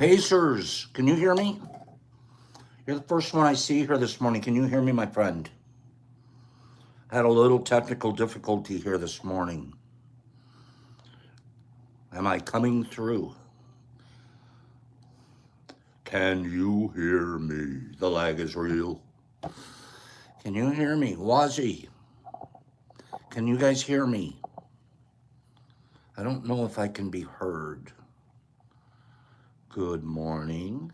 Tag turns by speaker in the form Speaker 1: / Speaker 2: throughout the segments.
Speaker 1: Pacers, can you hear me? You're the first one I see here this morning. Can you hear me, my friend? Had a little technical difficulty here this morning. Am I coming through? Can you hear me? The lag is real. Can you hear me? Wazzy, can you guys hear me? I don't know if I can be heard. Good morning.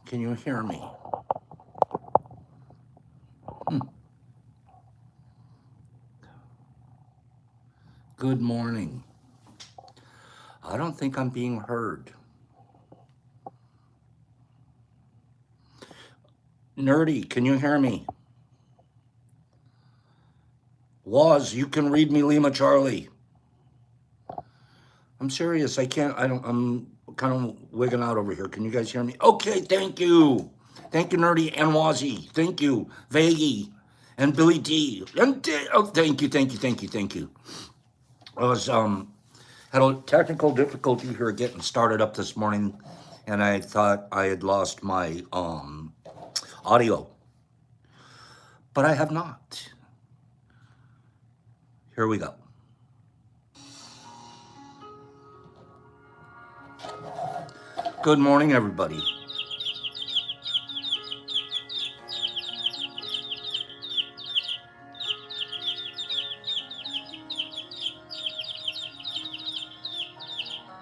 Speaker 1: Can you hear me? Good morning. I don't think I'm being heard. Nerdy, can you hear me? Waz, you can read me, Lima Charlie. I'm serious. I'm kind of wigging out over here. Can you guys hear me? Okay, thank you. Thank you, Nerdy and Wazzy. Thank you, Vaggie and Billy D. Oh, thank you. I was had a technical difficulty here getting started up this morning, and I thought I had lost my audio, but I have not. Here we go. Good morning, everybody.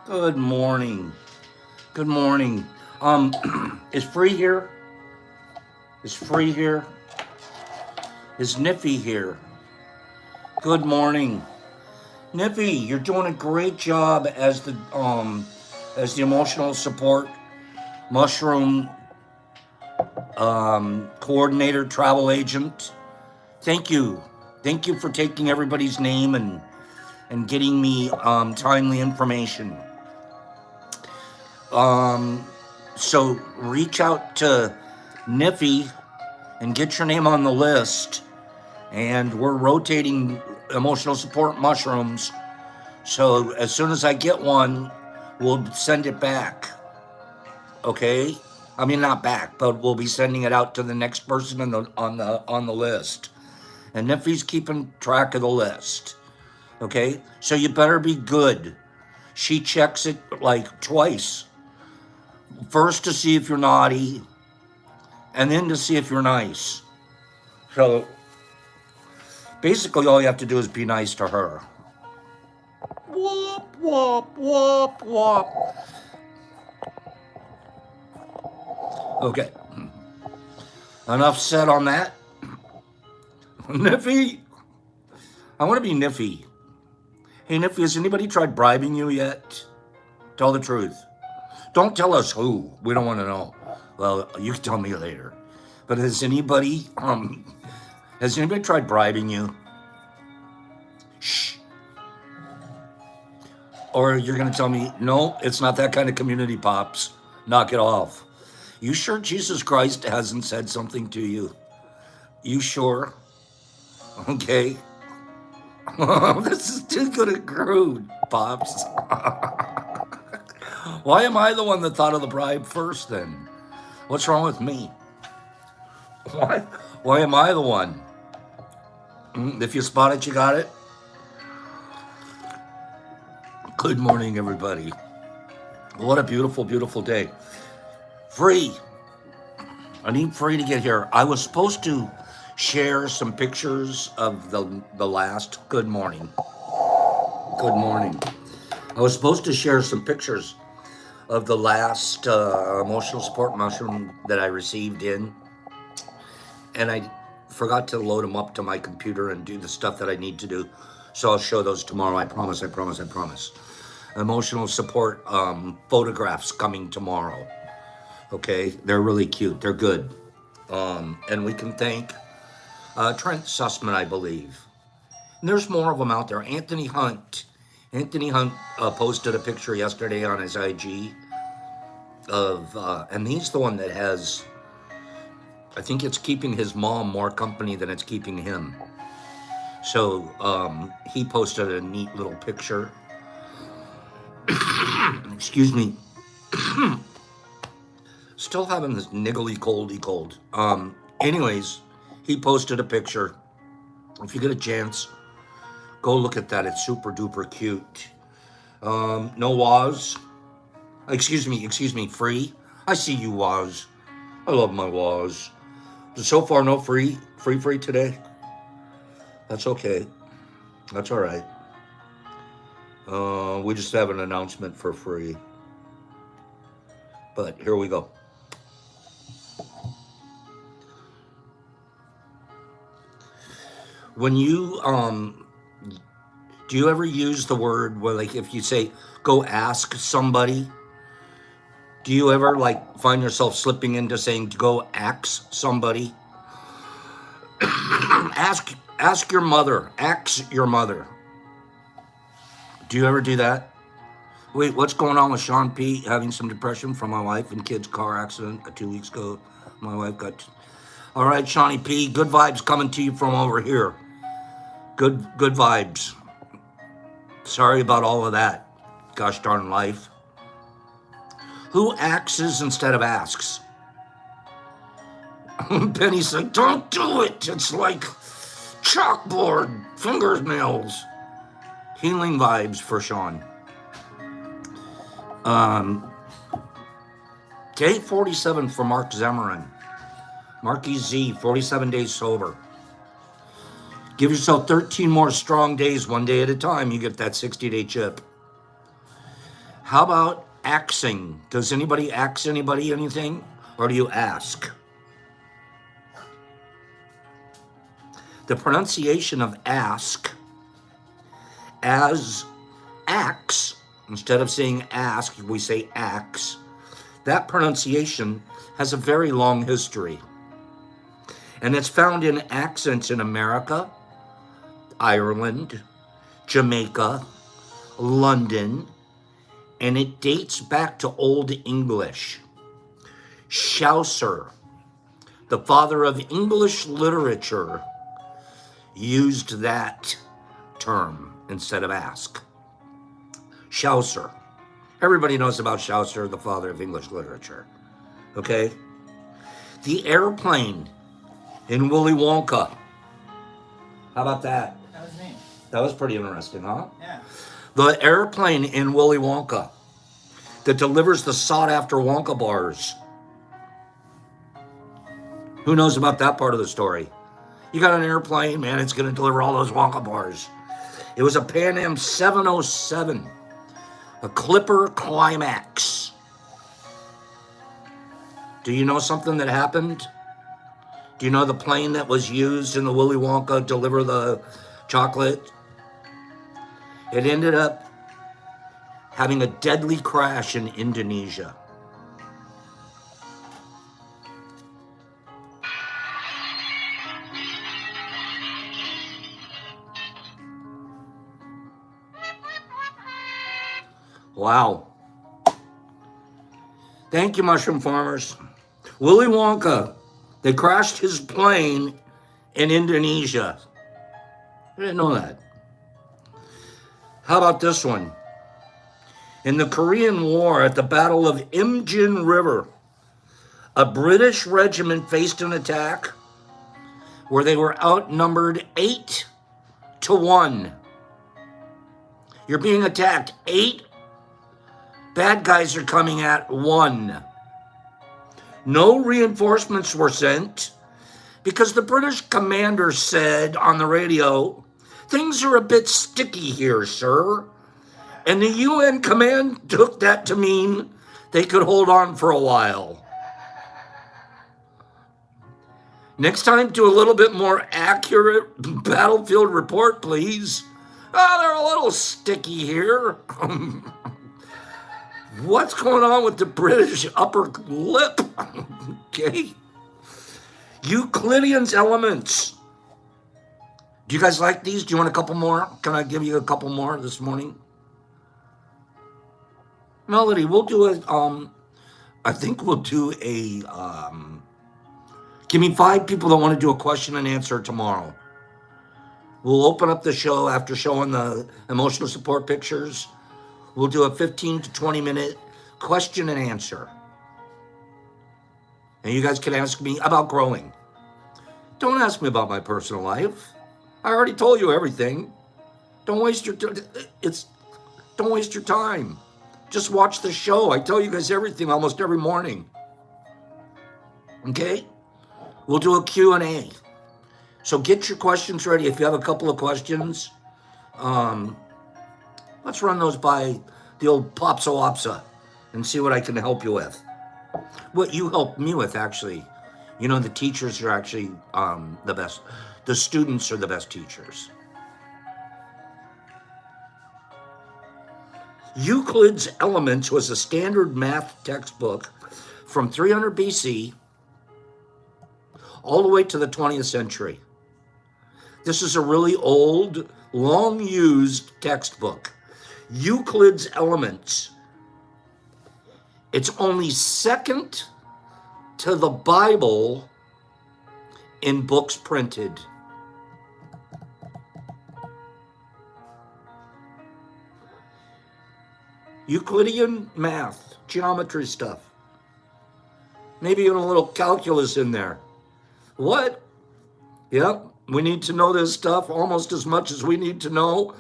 Speaker 1: Good morning. Good morning. Is Free here? Is Free here? Is Niffy here? Good morning. Niffy, you're doing a great job as the emotional support mushroom coordinator, travel agent. Thank you. Thank you for taking everybody's name and getting me timely information. So reach out to Niffy and get your name on the list. And we're rotating emotional support mushrooms. So as soon as I get one, we'll send it back. Okay? I mean, not back, but we'll be sending it out to the next person on the list. And Niffy's keeping track of the list. Okay? So you better be good. She checks it like twice. First to see if you're naughty, and then to see if you're nice. So basically all you have to do is be nice to her. Whoop, whoop, whoop, whoop. Okay. Enough said on that. Niffy. I want to be Niffy. Hey, Niffy, has anybody tried bribing you yet? Tell the truth. Don't tell us who. We don't want to know. Well, you can tell me later. But has anybody tried bribing you? Shh. Or you're going to tell me, no, it's not that kind of community, Pops. Knock it off. You sure Jesus Christ hasn't said something to you? You sure? Okay. This is too good a crude, Pops. Why am I the one that thought of the bribe first then? What's wrong with me? Why am I the one? If you spot it, you got it? Good morning, everybody. What a beautiful, beautiful day. Free. I need Free to get here. I was supposed to share some pictures of the last. Good morning. Good morning. I was supposed to share some pictures of the last emotional support mushroom that I received in, and I forgot to load them up to my computer and do the stuff that I need to do. So I'll show those tomorrow. I promise. Emotional support photographs coming tomorrow. Okay, they're really cute. They're good. And we can thank Trent Sussman, I believe. And there's more of them out there. Anthony Hunt posted a picture yesterday on his IG of, and he's the one that has, I think it's keeping his mom more company than it's keeping him. So he posted a neat little picture. Excuse me. Still having this niggly coldy cold. Anyways, he posted a picture. If you get a chance, go look at that. It's super duper cute. No Waz. Excuse me, free. I see you, Waz. I love my Waz. So far, no free today. That's okay. That's all right. We just have an announcement for free. But here we go. When you do you ever use the word, well, like if you say go ask somebody, do you ever like find yourself slipping into saying go ask somebody? ask your mother. Ask your mother. Do you ever do that? Wait, what's going on with Sean P? Having some depression from my wife and kids' car accident 2 weeks ago. My wife got... All right, Shawnee P, good vibes coming to you from over here. Good vibes. Sorry about all of that. Gosh darn life. Who axes instead of asks? Penny said, don't do it. It's like chalkboard, fingernails. Healing vibes for Sean. Day 47 for Mark Zimmerman. Marky Z, 47 days sober. Give yourself 13 more strong days, one day at a time. You get that 60-day chip. How about axing? Does anybody ax anybody anything? Or do you ask? The pronunciation of ask as axe, instead of saying ask, we say axe. That pronunciation has a very long history. And it's found in accents in America, Ireland, Jamaica, London, and it dates back to Old English. Chaucer, the father of English literature, used that term instead of ask. Chaucer. Everybody knows about Chaucer, the father of English literature. Okay? The airplane in Willy Wonka. How about that?
Speaker 2: That was neat.
Speaker 1: That was pretty interesting, huh?
Speaker 2: Yeah.
Speaker 1: The airplane in Willy Wonka that delivers the sought-after Wonka bars. Who knows about that part of the story? You got an airplane, man, it's going to deliver all those Wonka bars. It was a Pan Am 707, a Clipper Climax. Do you know something that happened? Do you know the plane that was used in the Willy Wonka deliver the chocolate? It ended up having a deadly crash in Indonesia. Wow. Thank you, mushroom farmers. Willy Wonka, they crashed his plane in Indonesia. I didn't know that. How about this one? In the Korean War, at the Battle of Imjin River, a British regiment faced an attack where they were outnumbered 8-1. You're being attacked. 8 bad guys are coming at 1. No reinforcements were sent because the British commander said on the radio, things are a bit sticky here, sir. And the UN command took that to mean they could hold on for a while. Next time, do a little bit more accurate battlefield report, please. They're a little sticky here. What's going on with the British upper lip? Okay. Euclidean's elements. Do you guys like these? Do you want a couple more? Can I give you a couple more this morning? Melody, we'll do I think we'll do a, give me 5 people that want to do a question and answer tomorrow. We'll open up the show after showing the emotional support pictures. We'll do a 15 to 20 minute question and answer. And you guys can ask me about growing. Don't ask me about my personal life. I already told you everything. Don't waste your don't waste your time. Just watch the show. I tell you guys everything almost every morning. Okay? We'll do a Q&A. So get your questions ready. If you have a couple of questions, let's run those by the old Popso-Opsa and see what I can help you with. What you helped me with, actually. You know, the teachers are actually the best. The students are the best teachers. Euclid's Elements was a standard math textbook from 300 BC all the way to the 20th century. This is a really old, long-used textbook. Euclid's Elements. It's only second to the Bible in books printed. Euclidean math, geometry stuff. Maybe even a little calculus in there. What? Yep, we need to know this stuff almost as much as we need to know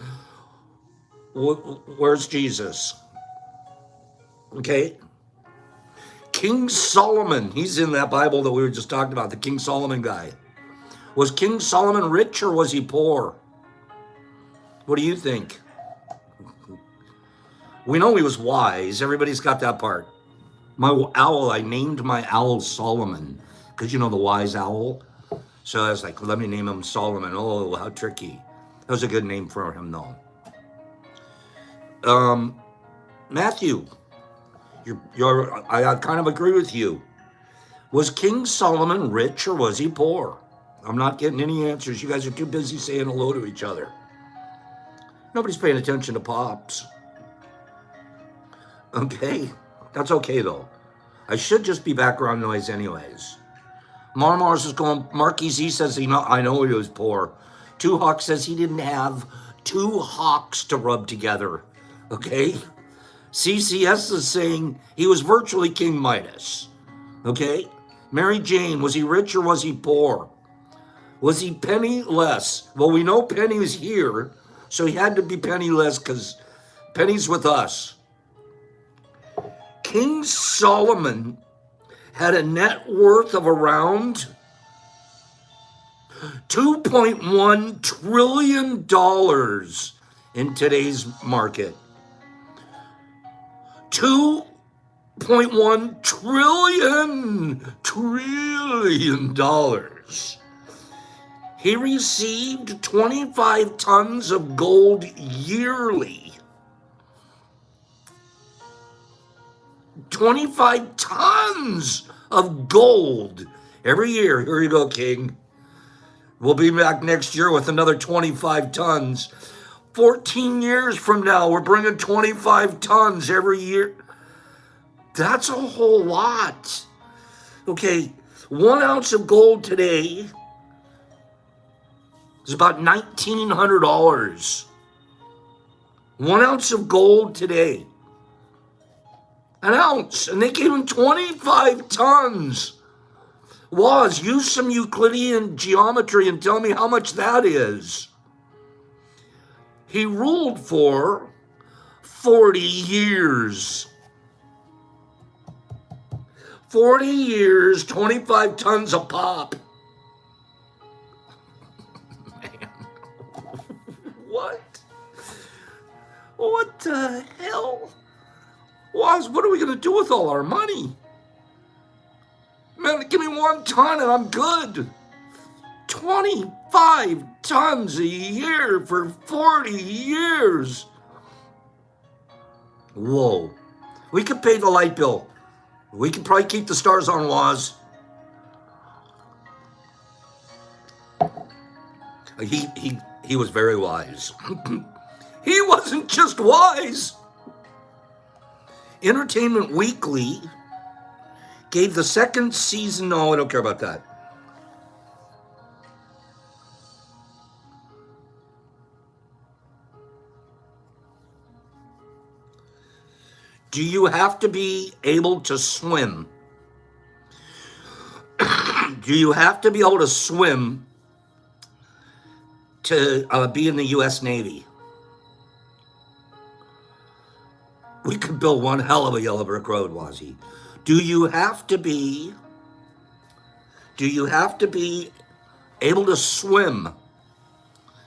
Speaker 1: where's Jesus. Okay? King Solomon, he's in that Bible that we were just talking about, the King Solomon guy. Was King Solomon rich or was he poor? What do you think? We know he was wise. Everybody's got that part. My owl, I named my owl Solomon because, you know, the wise owl. So I was like, let me name him Solomon. Oh, how tricky. That was a good name for him, though. Matthew, I kind of agree with you. Was King Solomon rich or was he poor? I'm not getting any answers. You guys are too busy saying hello to each other. Nobody's paying attention to Pops. Okay, that's okay though. I should just be background noise anyways. Marmars is going, Marky Z says, I know he was poor. Two Hawks says he didn't have two hawks to rub together. Okay? CCS is saying he was virtually King Midas. Okay? Mary Jane, was he rich or was he poor? Was he penniless? Well, we know Penny's here, so he had to be penniless because Penny's with us. King Solomon had a net worth of around $2.1 trillion in today's market. $2.1 trillion. He received 25 tons of gold yearly. 25 tons of gold every year. Here you go, King. We'll be back next year with another 25 tons. 14 years from now, we're bringing 25 tons every year. That's a whole lot. Okay, 1 ounce of gold today is about $1,900. 1 ounce of gold today. An ounce, and they gave him 25 tons. Woz, use some Euclidean geometry and tell me how much that is. He ruled for 40 years. 40 years, 25 tons of pop. Man, what? What the hell? Woz, what are we going to do with all our money? Man, give me 1 ton and I'm good. 25 tons a year for 40 years. Whoa. We could pay the light bill. We could probably keep the stars on, Woz. He was very wise. He wasn't just wise. Entertainment Weekly gave the second season, no, I don't care about that. Do you have to be able to swim? Do you have to be able to swim to be in the U.S. Navy? We could build one hell of a yellow brick road, Wazzy. Do you have to be able to swim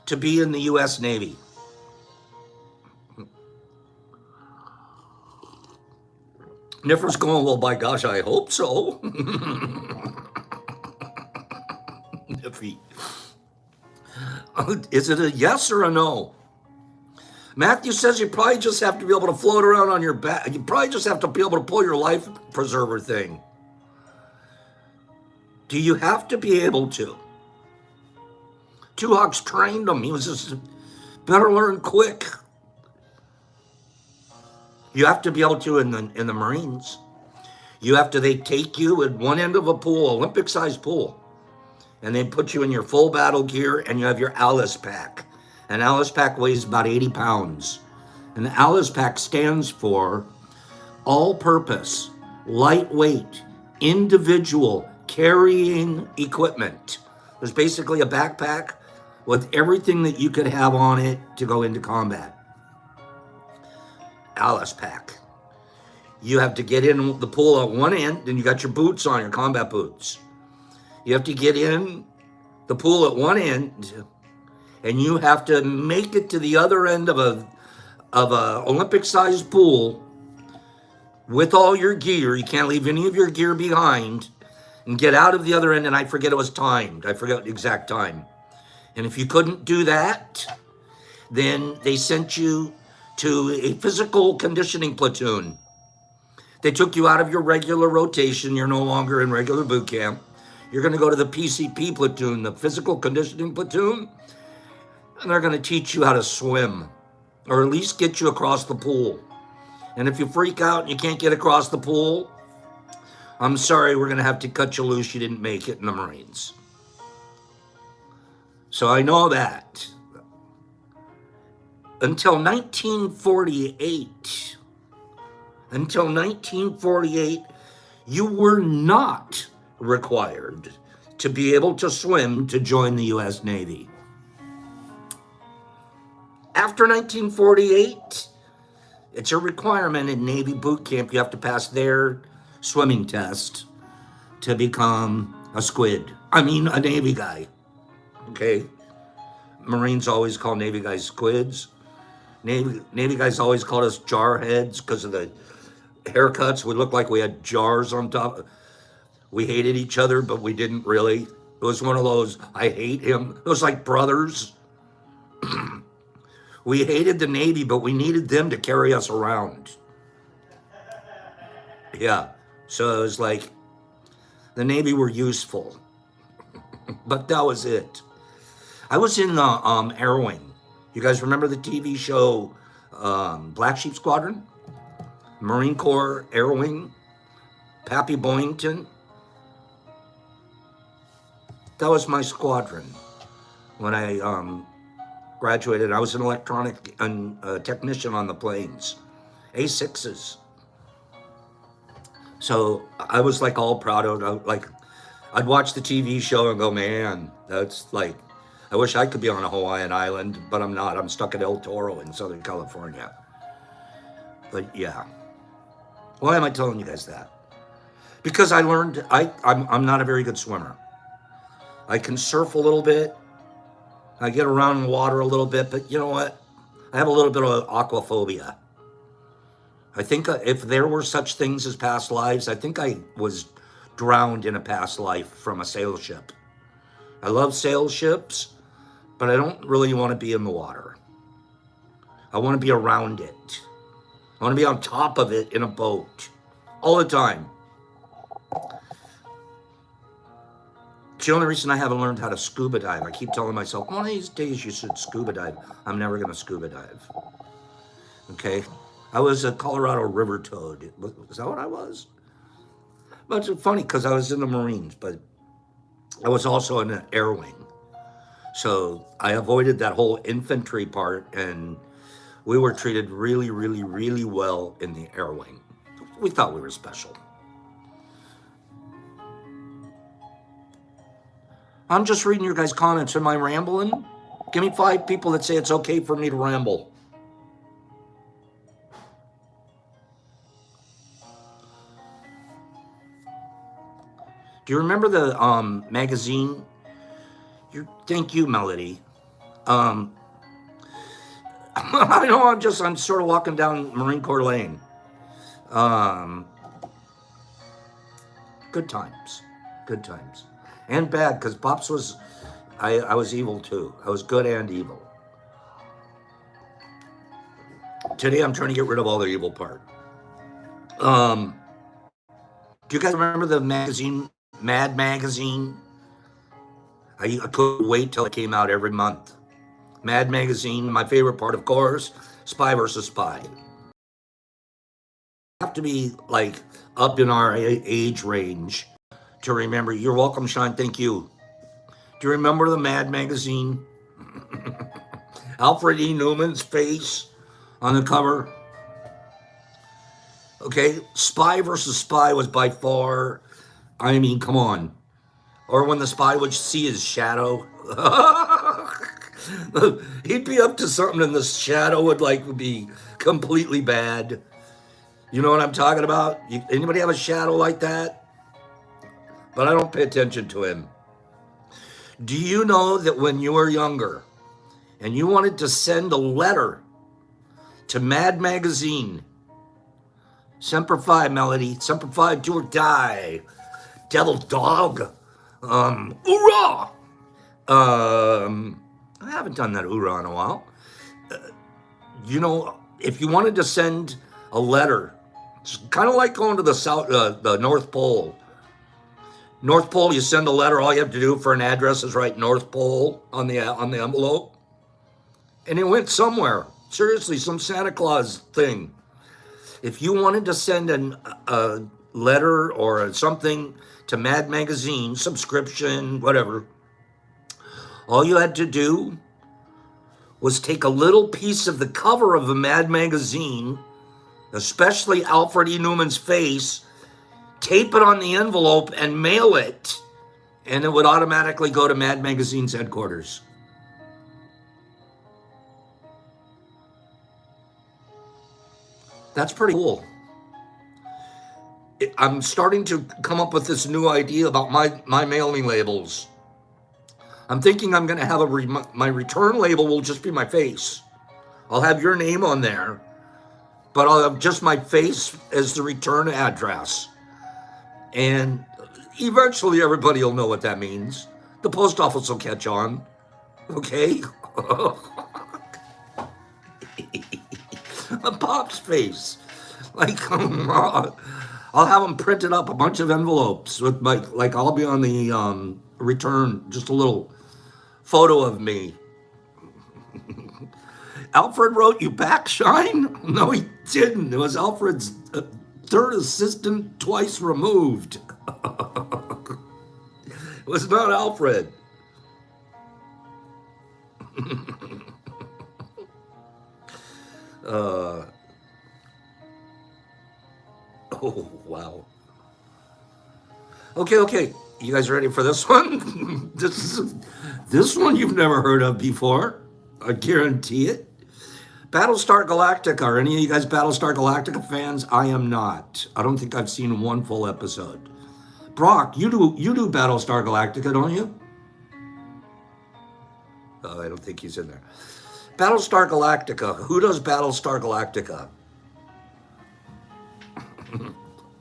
Speaker 1: to be in the U.S. Navy? Niffer's going, well, by gosh, I hope so. Niffy. Is it a yes or a no? Matthew says you probably just have to be able to float around on your back. You probably just have to be able to pull your life preserver thing. Do you have to be able to? Two Hawks trained him. He was just better learn quick. You have to be able to in the Marines. You have to, they take you at one end of a pool, Olympic-sized pool, and they put you in your full battle gear, and you have your Alice pack. An Alice pack weighs about 80 pounds. And the Alice pack stands for all-purpose, lightweight, individual carrying equipment. There's basically a backpack with everything that you could have on it to go into combat. Alice pack. You have to get in the pool at one end, and you got your boots on, your combat boots. You have to get in the pool at one end, and you have to make it to the other end of a Olympic-sized pool with all your gear. You can't leave any of your gear behind, and get out of the other end. And I forget it was timed. I forget the exact time. And if you couldn't do that, then they sent you to a physical conditioning platoon. They took you out of your regular rotation. You're no longer in regular boot camp. You're going to go to the PCP platoon, the physical conditioning platoon, and they're going to teach you how to swim, or at least get you across the pool. And if you freak out and you can't get across the pool, I'm sorry, we're going to have to cut you loose. You didn't make it in the Marines. So I know that. Until 1948, you were not required to be able to swim to join the U.S. Navy. After 1948, it's a requirement in Navy boot camp. You have to pass their swimming test to become a Navy guy. Okay? Marines always call Navy guys squids. Navy guys always called us jarheads because of the haircuts. We looked like we had jars on top. We hated each other, but we didn't really. It was one of those, I hate him. It was like brothers. We hated the Navy, but we needed them to carry us around. Yeah. So it was like the Navy were useful. But that was it. I was in the Air Wing. You guys remember the TV show Black Sheep Squadron? Marine Corps Air Wing? Pappy Boyington? That was my squadron when I graduated. I was an electronic technician on the planes, A6s. So I was like all proud of it. Like I'd watch the TV show and go, man, that's like, I wish I could be on a Hawaiian island, but I'm not. I'm stuck at El Toro in Southern California. But yeah. Why am I telling you guys that? Because I learned, I'm not a very good swimmer. I can surf a little bit. I get around in the water a little bit, but you know what? I have a little bit of aquaphobia. I think if there were such things as past lives, I think I was drowned in a past life from a sail ship. I love sail ships, but I don't really want to be in the water. I want to be around it. I want to be on top of it in a boat all the time. It's the only reason I haven't learned how to scuba dive. I keep telling myself, one of these days you should scuba dive. I'm never going to scuba dive. Okay? I was a Colorado river toad. Is that what I was? But it's funny because I was in the Marines, but I was also in an air wing. So I avoided that whole infantry part and We were treated really, really, really well in the air wing. We thought we were special. I'm just reading your guys' comments. Am I rambling? Give me 5 people that say it's okay for me to ramble. Do you remember the magazine? Thank you, Melody. I know I'm sort of walking down Marine Corps Lane. Good times. Good times. And bad, because Pops was, I was evil too. I was good and evil. Today I'm trying to get rid of all the evil part. Do you guys remember the magazine, Mad Magazine? I couldn't wait till it came out every month. Mad Magazine, my favorite part, of course, Spy versus Spy. Have to be like up in our age range to remember. You're welcome, Sean. Thank you. Do you remember the Mad Magazine? Alfred E. Newman's face on the cover. Okay, Spy versus Spy was by far, I mean, come on. Or when the spy would see his shadow. He'd be up to something and the shadow would be completely bad. You know what I'm talking about? Anybody have a shadow like that? But I don't pay attention to him. Do you know that when you were younger and you wanted to send a letter to Mad Magazine, Semper Fi, Melody, Semper Fi, do or die, Devil Dog, hoorah! I haven't done that hoorah in a while. You know, if you wanted to send a letter, it's kind of like going to the North Pole. North Pole, you send a letter, all you have to do for an address is write North Pole on the envelope. And it went somewhere. Seriously, some Santa Claus thing. If you wanted to send a letter or something to Mad Magazine, subscription, whatever, all you had to do was take a little piece of the cover of the Mad Magazine, especially Alfred E. Newman's face, tape it on the envelope and mail it, and it would automatically go to Mad Magazine's headquarters. That's pretty cool. I'm starting to come up with this new idea about my mailing labels. I'm thinking I'm going to have my return label will just be my face. I'll have your name on there, but I'll have just my face as the return address. And eventually everybody will know what that means. The post office will catch on. Okay? A Pop's face. Like, I'll have them printed up a bunch of envelopes with I'll be on the return, just a little photo of me. Alfred wrote you back, Shine? No, he didn't. It was Alfred's third assistant twice removed. It was not Alfred. Oh, wow. Okay. You guys ready for this one? This one you've never heard of before. I guarantee it. Battlestar Galactica. Are any of you guys Battlestar Galactica fans? I am not. I don't think I've seen one full episode. Brock, you do Battlestar Galactica, don't you? Oh, I don't think he's in there. Battlestar Galactica. Who does Battlestar Galactica?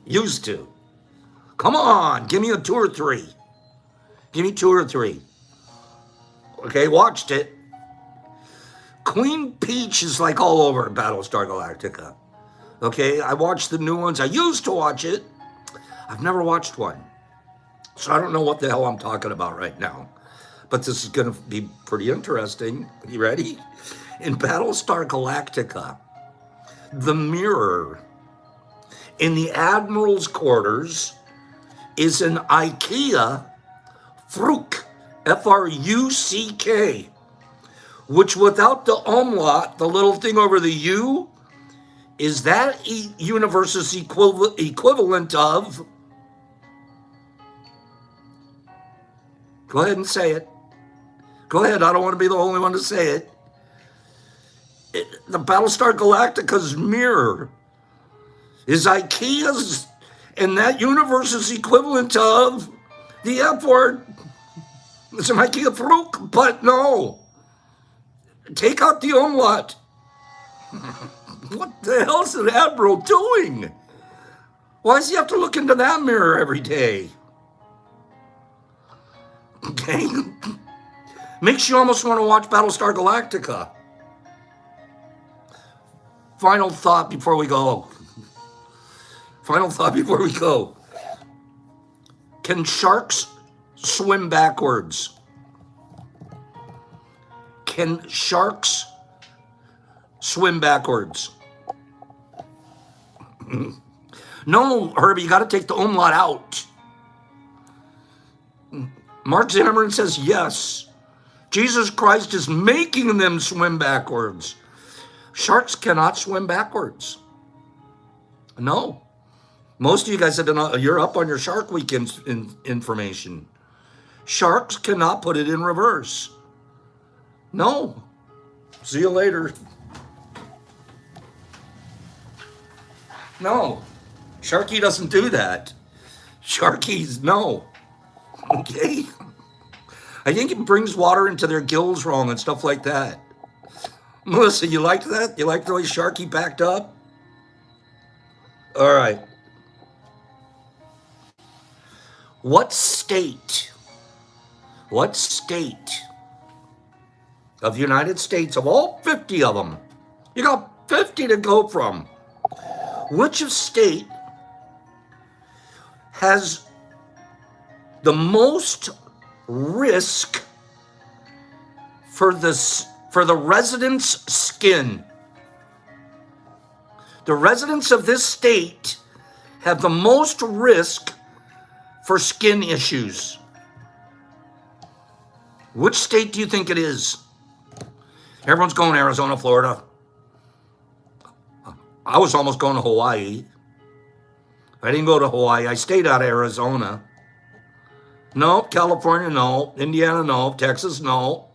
Speaker 1: Used to. Come on, give me a 2 or 3. Give me 2 or 3. Okay, watched it. Queen Peach is like all over Battlestar Galactica. Okay, I watched the new ones. I used to watch it. I've never watched one. So I don't know what the hell I'm talking about right now. But this is going to be pretty interesting. You ready? In Battlestar Galactica, the mirror in the Admiral's quarters is an IKEA Fruck, F-R-U-C-K, which without the umlaut, the little thing over the U, is that universe's equivalent of, go ahead and say it. Go ahead, I don't want to be the only one to say it. The Battlestar Galactica's mirror is IKEA's, and that universe's equivalent of the F word. It's an IKEA fruit, but no. Take out the umlaut. What the hell is an admiral doing? Why does he have to look into that mirror every day? Okay. Makes you almost want to watch Battlestar Galactica. Final thought before we go. Can sharks swim backwards? Can sharks swim backwards? No, Herbie, you got to take the umlaut out. Mark Zimmerman says yes. Jesus Christ is making them swim backwards. Sharks cannot swim backwards. No. Most of you guys said you're up on your Shark Week information. Sharks cannot put it in reverse. No. See you later. No. Sharky doesn't do that. Sharkies, no. Okay? I think it brings water into their gills wrong and stuff like that. Melissa, you like that? You like the way Sharky backed up? All right. What state of the United States, of all 50 of them, you got 50 to go from, which state has the most risk for the residents' skin? The residents of this state have the most risk for skin issues. Which state do you think it is? Everyone's going Arizona, Florida. I was almost going to Hawaii. I didn't go to Hawaii. I stayed out of Arizona. No. California, no. Indiana, no. Texas, no.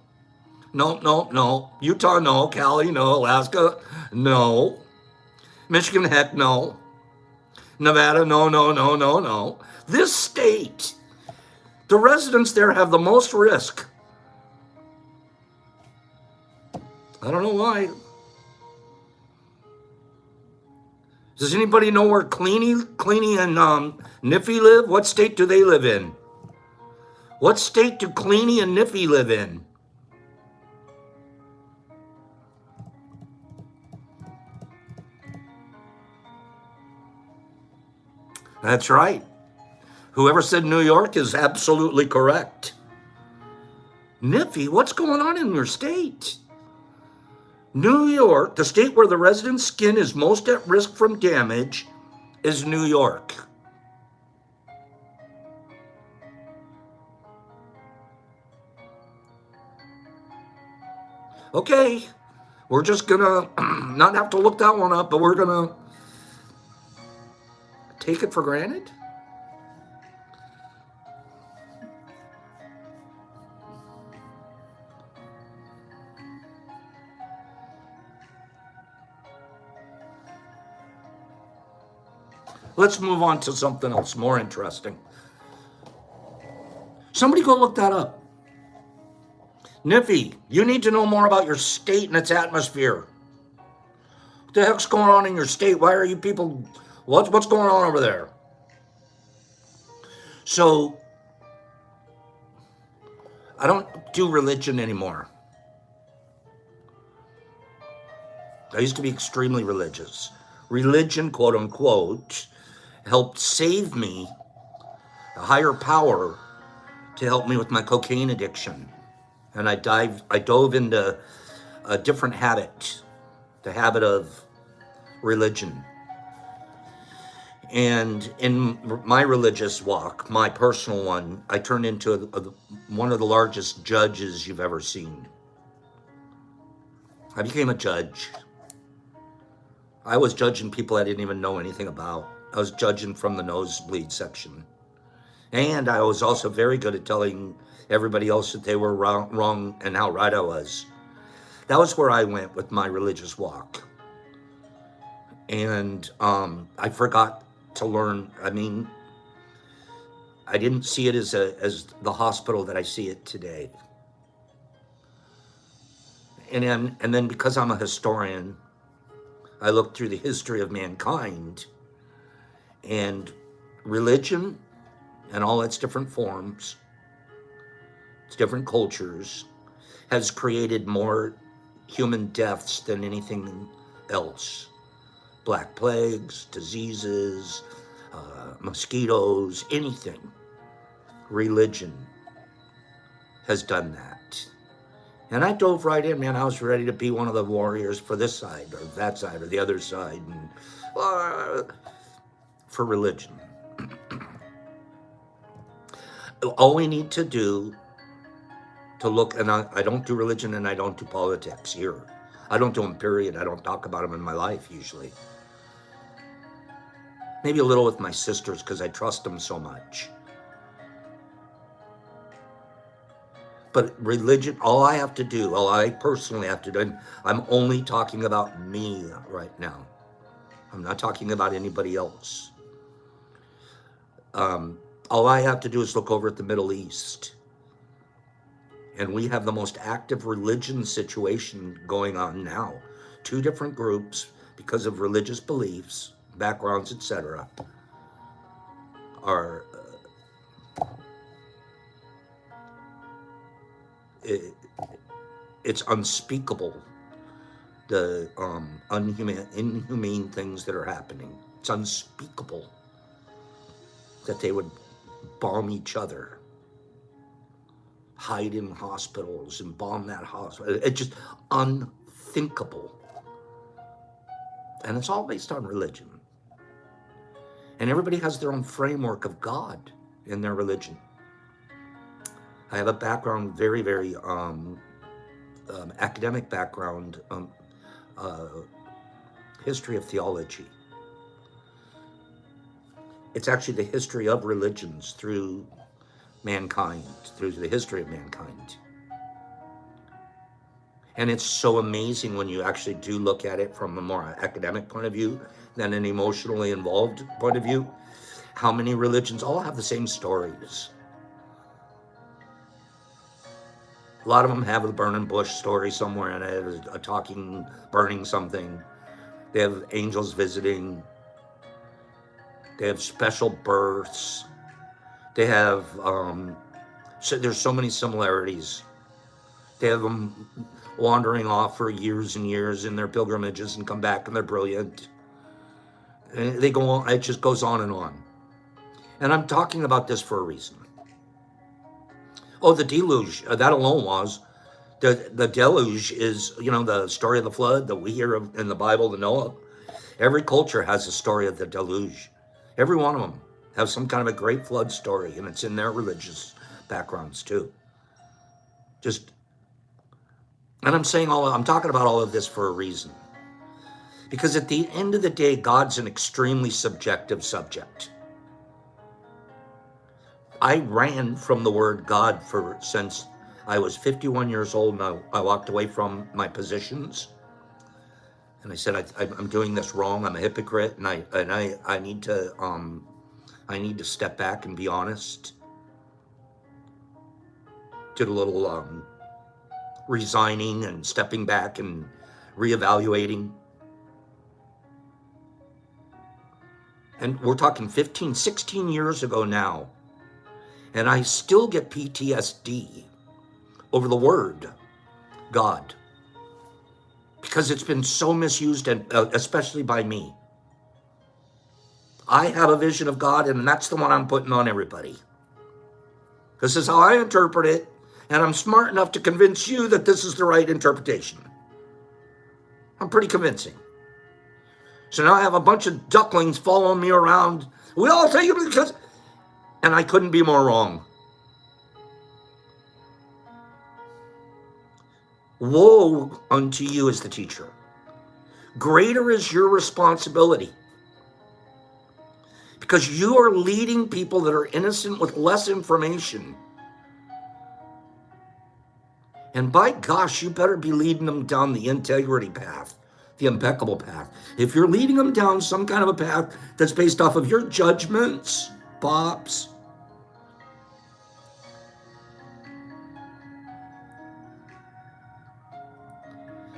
Speaker 1: No. Utah, no. Cali, no. Alaska, no. Michigan, heck, no. Nevada, no. This state, the residents there have the most risk. I don't know why. Does anybody know where Cleany and Niffy live? What state do they live in? What state do Cleany and Niffy live in? That's right. Whoever said New York is absolutely correct. Niffy, what's going on in your state? New York, the state where the resident's skin is most at risk from damage, is New York. Okay, we're just gonna not have to look that one up, but we're gonna take it for granted. Let's move on to something else more interesting. Somebody go look that up. Niffy, you need to know more about your state and its atmosphere. What the heck's going on in your state? Why are you people... What's going on over there? So, I don't do religion anymore. I used to be extremely religious. Religion, quote unquote, helped save me, a higher power to help me with my cocaine addiction. And I dove into a different habit, the habit of religion. And in my religious walk, my personal one, I turned into one of the largest judges you've ever seen. I became a judge. I was judging people I didn't even know anything about. I was judging from the nosebleed section. And I was also very good at telling everybody else that they were wrong and how right I was. That was where I went with my religious walk. And I forgot to learn. I mean, I didn't see it as the hospital that I see it today. And then because I'm a historian, I looked through the history of mankind, and religion and all its different forms, its different cultures, has created more human deaths than anything else. Black plagues, diseases, mosquitoes, anything. Religion has done that. And I dove right in, man. I was ready to be one of the warriors for this side or that side or the other side, and for religion. All we need to do to look, and I don't do religion and I don't do politics here. I don't do them, period. I don't talk about them in my life usually. Maybe a little with my sisters because I trust them so much. But religion, all I personally have to do, and I'm only talking about me right now. I'm not talking about anybody else. All I have to do is look over at the Middle East. And we have the most active religion situation going on now. 2 different groups, because of religious beliefs, backgrounds, etc., are it's unspeakable, the inhumane things that are happening. It's unspeakable that they would bomb each other, hide in hospitals and bomb that hospital. It's just unthinkable. And it's all based on religion. And everybody has their own framework of God in their religion. I have a background, very, very academic background, history of theology. It's actually the history of religions through mankind, through the history of mankind. And it's so amazing when you actually do look at it from a more academic point of view than an emotionally involved point of view. How many religions all have the same stories. A lot of them have a burning bush story somewhere in it, a talking, burning something. They have angels visiting. They have special births. They have, so there's so many similarities. They have them wandering off for years and years in their pilgrimages and come back and they're brilliant. And they go on, it just goes on and on. And I'm talking about this for a reason. Oh, the deluge, that alone was. The deluge is, the story of the flood that we hear of in the Bible, the Noah. Every culture has a story of the deluge. Every one of them have some kind of a great flood story, and it's in their religious backgrounds too. And I'm talking about all of this for a reason. Because at the end of the day, God's an extremely subjective subject. I ran from the word God since I was 51 years old, and I walked away from my positions. And I said, I'm doing this wrong. I'm a hypocrite, and I need to step back and be honest. Did a little resigning and stepping back and reevaluating. And we're talking 15, 16 years ago now. And I still get PTSD over the word God, because it's been so misused, and especially by me. I have a vision of God, and that's the one I'm putting on everybody. This is how I interpret it, and I'm smart enough to convince you that this is the right interpretation. I'm pretty convincing. So now I have a bunch of ducklings following me around. We all take it because... And I couldn't be more wrong. Woe unto you as the teacher. Greater is your responsibility, because you are leading people that are innocent with less information. And by gosh, you better be leading them down the integrity path, the impeccable path. If you're leading them down some kind of a path that's based off of your judgments, pops,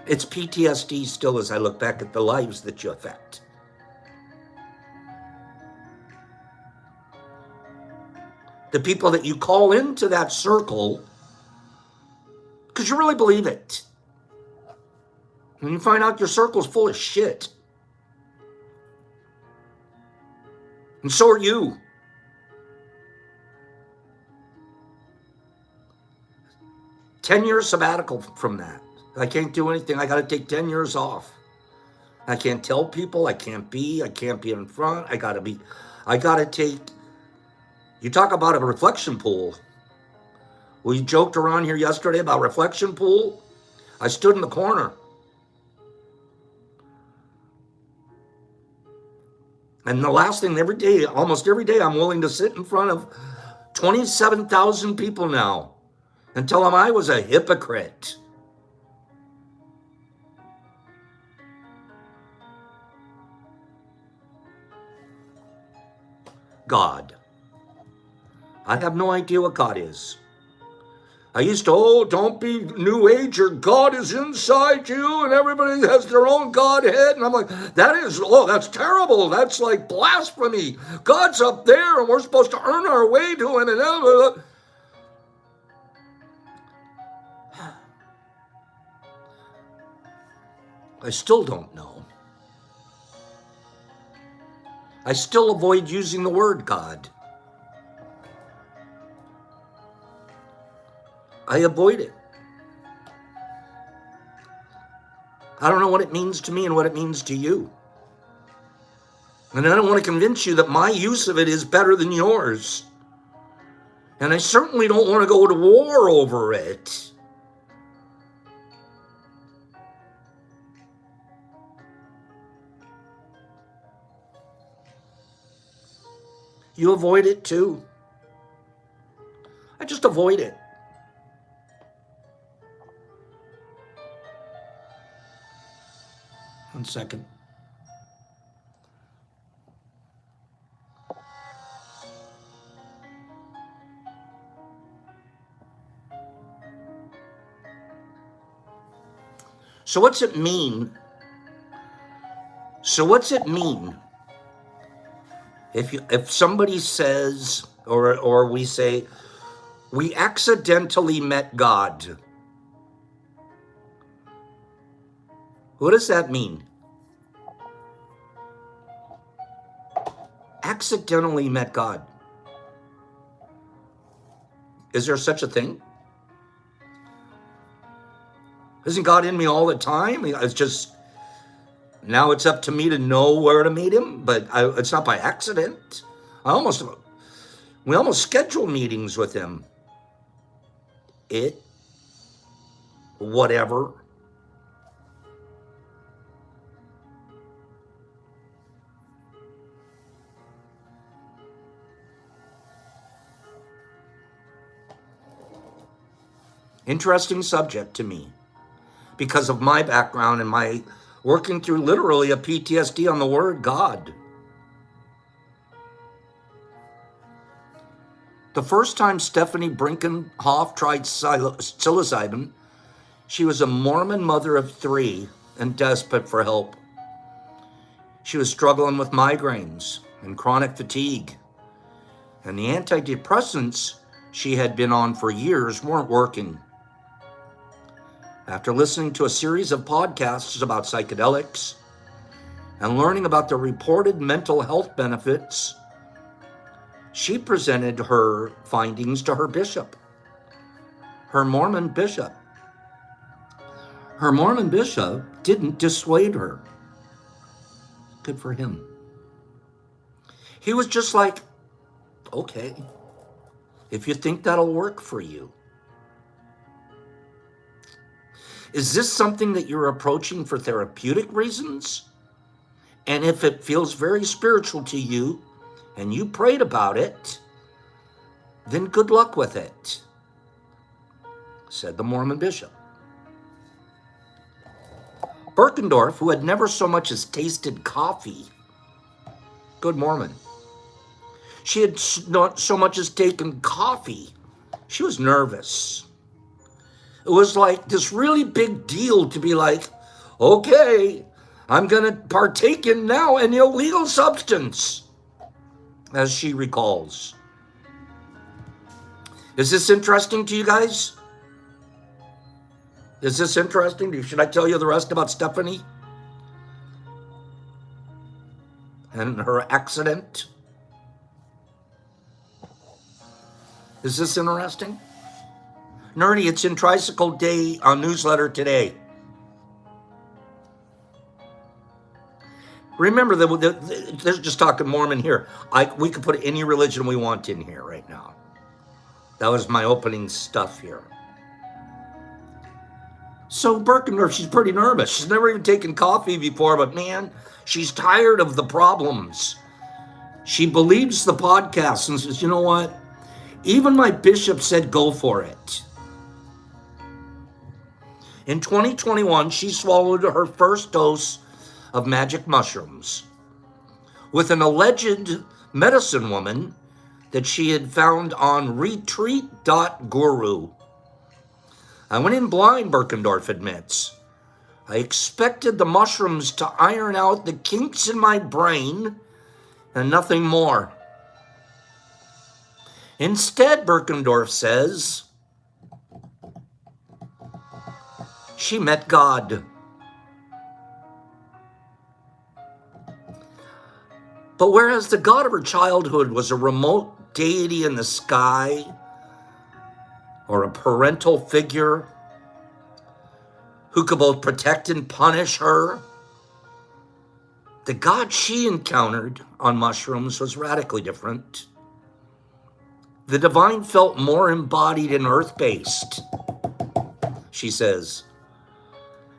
Speaker 1: it's PTSD still as I look back at the lives that you affect. The people that you call into that circle because you really believe it. And you find out your circle's full of shit. And so are you. "10 years sabbatical from that. I can't do anything. I got to take 10 years off. I can't tell people. I can't be in front. I got to take, you talk about a reflection pool. We joked around here yesterday about reflection pool. I stood in the corner. And the last thing, every day, almost every day, I'm willing to sit in front of 27,000 people now and tell them I was a hypocrite. God. I have no idea what God is. I used to, don't be New Ager. God is inside you and everybody has their own Godhead. And I'm like, that's terrible. That's like blasphemy. God's up there and we're supposed to earn our way to him. And I still don't know. I still avoid using the word God. I avoid it. I don't know what it means to me and what it means to you. And I don't want to convince you that my use of it is better than yours. And I certainly don't want to go to war over it. You avoid it too. I just avoid it. One second. So what's it mean? If somebody says, or we say, we accidentally met God. What does that mean? Accidentally met God. Is there such a thing? Isn't God in me all the time? It's just, now it's up to me to know where to meet him, but it's not by accident. We almost schedule meetings with him. Whatever. Interesting subject to me because of my background and my working through literally a PTSD on the word God. The first time Stephanie Brinkenhoff tried psilocybin, she was a Mormon mother of 3 and desperate for help. She was struggling with migraines and chronic fatigue, and the antidepressants she had been on for years weren't working. After listening to a series of podcasts about psychedelics and learning about the reported mental health benefits, she presented her findings to her bishop, her Mormon bishop. Her Mormon bishop didn't dissuade her. Good for him. He was just like, okay, if you think that'll work for you. Is this something that you're approaching for therapeutic reasons? And if it feels very spiritual to you and you prayed about it, then good luck with it, said the Mormon bishop. Berkendorf, who had never so much as tasted coffee, good Mormon, she had not so much as taken coffee. She was nervous. It was like this really big deal to be like, okay, I'm going to partake in now an illegal substance, as she recalls. Is this interesting to you guys? Is this interesting? Should I tell you the rest about Stephanie and her accident? Is this interesting? Nerdy, it's in Tricycle Day newsletter today. Remember, they're just talking Mormon here. We could put any religion we want in here right now. That was my opening stuff here. So Berkendorf, she's pretty nervous. She's never even taken coffee before, but man, she's tired of the problems. She believes the podcast and says, you know what? Even my bishop said go for it. In 2021, she swallowed her first dose of magic mushrooms with an alleged medicine woman that she had found on retreat.guru. I went in blind, Berkendorf admits. I expected the mushrooms to iron out the kinks in my brain and nothing more. Instead, Berkendorf says, she met God. But whereas the God of her childhood was a remote deity in the sky, or a parental figure who could both protect and punish her, the God she encountered on mushrooms was radically different. The divine felt more embodied and earth-based, she says.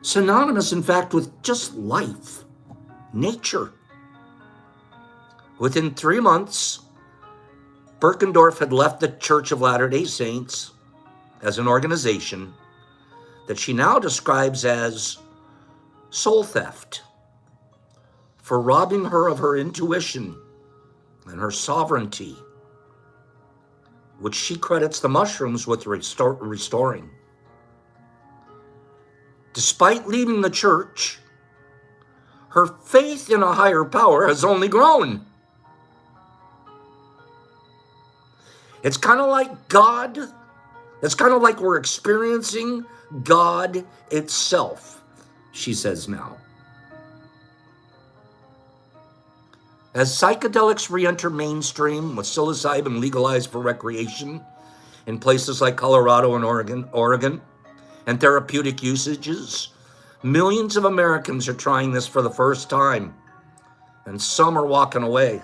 Speaker 1: Synonymous, in fact, with just life, nature. Within 3 months, Berkendorf had left the Church of Latter-day Saints as an organization that she now describes as soul theft for robbing her of her intuition and her sovereignty, which she credits the mushrooms with restoring. Despite leaving the church, her faith in a higher power has only grown. It's kind of like God. It's kind of like we're experiencing God itself, she says now. As psychedelics re-enter mainstream with psilocybin legalized for recreation in places like Colorado and Oregon, and therapeutic usages, millions of Americans are trying this for the first time, and some are walking away,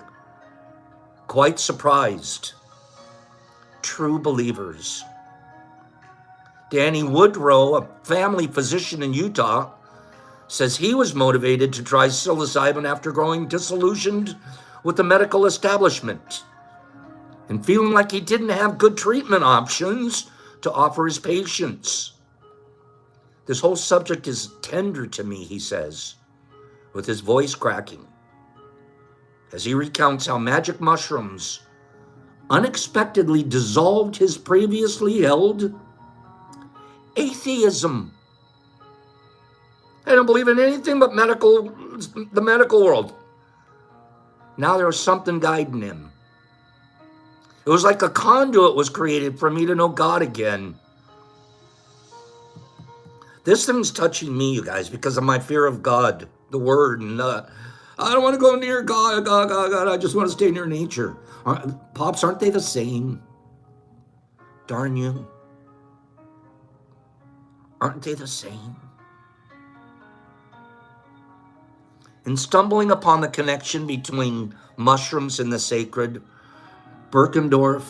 Speaker 1: quite surprised. True believers. Danny Woodrow, a family physician in Utah, says he was motivated to try psilocybin after growing disillusioned with the medical establishment and feeling like he didn't have good treatment options to offer his patients. This whole subject is tender to me, he says, with his voice cracking, as he recounts how magic mushrooms unexpectedly dissolved his previously held atheism. I don't believe in anything but the medical world. Now there was something guiding him. It was like a conduit was created for me to know God again. This thing's touching me, you guys, because of my fear of God, the word, and I don't want to go near God. I just want to stay near nature. Pops, aren't they the same? Darn you. Aren't they the same? In stumbling upon the connection between mushrooms and the sacred, Berkendorf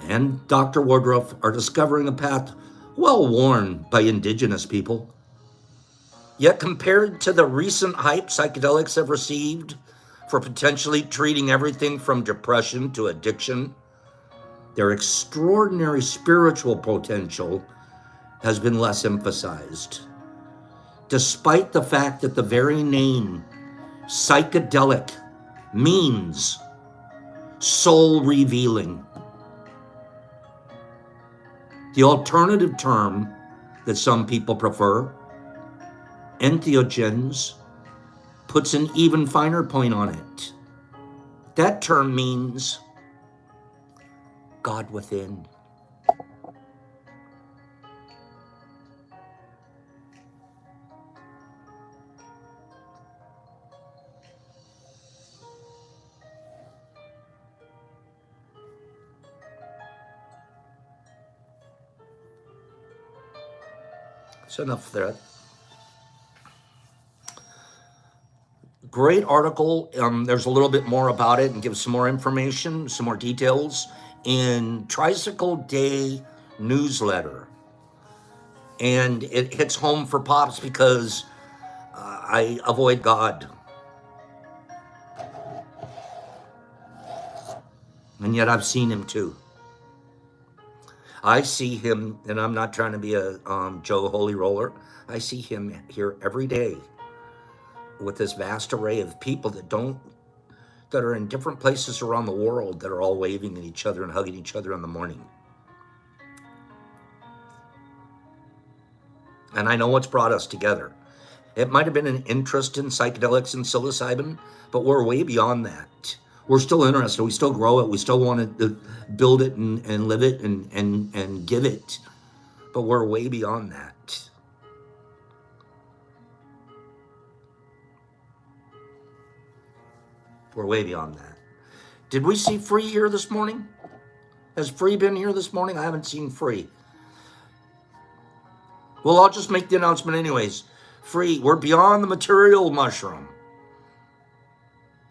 Speaker 1: and Dr. Woodruff are discovering a path well worn by indigenous people. Yet compared to the recent hype psychedelics have received for potentially treating everything from depression to addiction, their extraordinary spiritual potential has been less emphasized. Despite the fact that the very name psychedelic means soul revealing. The alternative term that some people prefer, entheogens, puts an even finer point on it. That term means God within. It's enough there. Great article. There's a little bit more about it and gives some more information, some more details in Tricycle Day newsletter. And it hits home for Pops because I avoid God. And yet I've seen him too. I see him, and I'm not trying to be a Joe Holy Roller. I see him here every day with this vast array of people that are in different places around the world that are all waving at each other and hugging each other in the morning. And I know what's brought us together. It might have been an interest in psychedelics and psilocybin, but we're way beyond that. We're still interested. We still grow it. We still want to build it and live it and give it. But we're way beyond that. We're way beyond that. Did we see Free here this morning? Has Free been here this morning? I haven't seen Free. Well, I'll just make the announcement anyways. Free, we're beyond the material mushroom.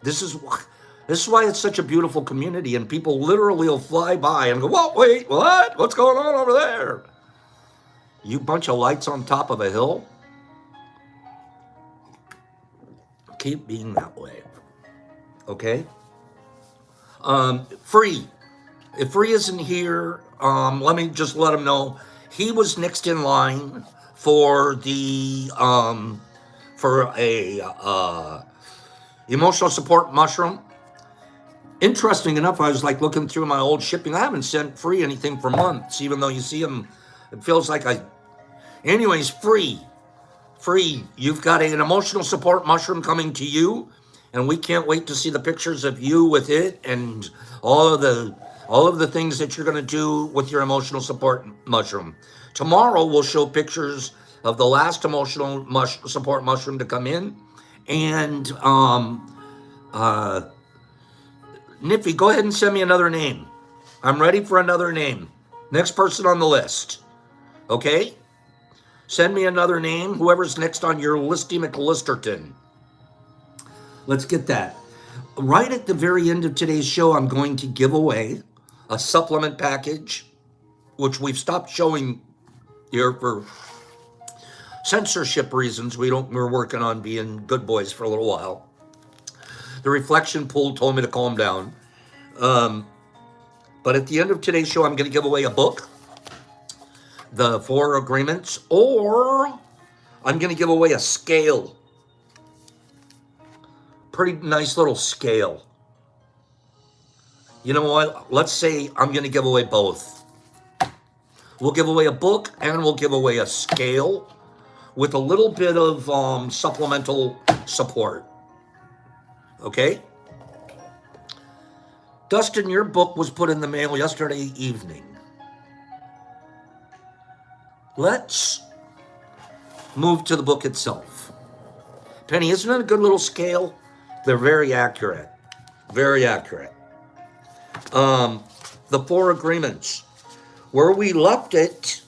Speaker 1: This is why it's such a beautiful community, and people literally will fly by and go, whoa, wait, what? What's going on over there? You bunch of lights on top of a hill? Keep being that way. Okay? Free. If Free isn't here, let me just let him know. He was next in line for the emotional support mushroom. Interesting enough, I was like looking through my old shipping. I haven't sent Free anything for months, even though you see him. It feels like anyways, Free, you've got an emotional support mushroom coming to you, and we can't wait to see the pictures of you with it and all of the things that you're going to do with your emotional support mushroom. Tomorrow we'll show pictures of the last emotional support mushroom to come in, and Niffy, go ahead and send me another name. I'm ready for another name. Next person on the list. Okay? Send me another name, whoever's next on your listy McListerton. Let's get that. Right at the very end of today's show, I'm going to give away a supplement package, which we've stopped showing here for censorship reasons. We're working on being good boys for a little while. The reflection pool told me to calm down. But at the end of today's show, I'm going to give away a book, The 4 Agreements, or I'm going to give away a scale. Pretty nice little scale. You know what? Let's say I'm going to give away both. We'll give away a book and we'll give away a scale with a little bit of supplemental support. Okay? Dustin, your book was put in the mail yesterday evening. Let's move to the book itself. Penny, isn't it a good little scale? They're very accurate. Very accurate. The 4 Agreements. Where we left it,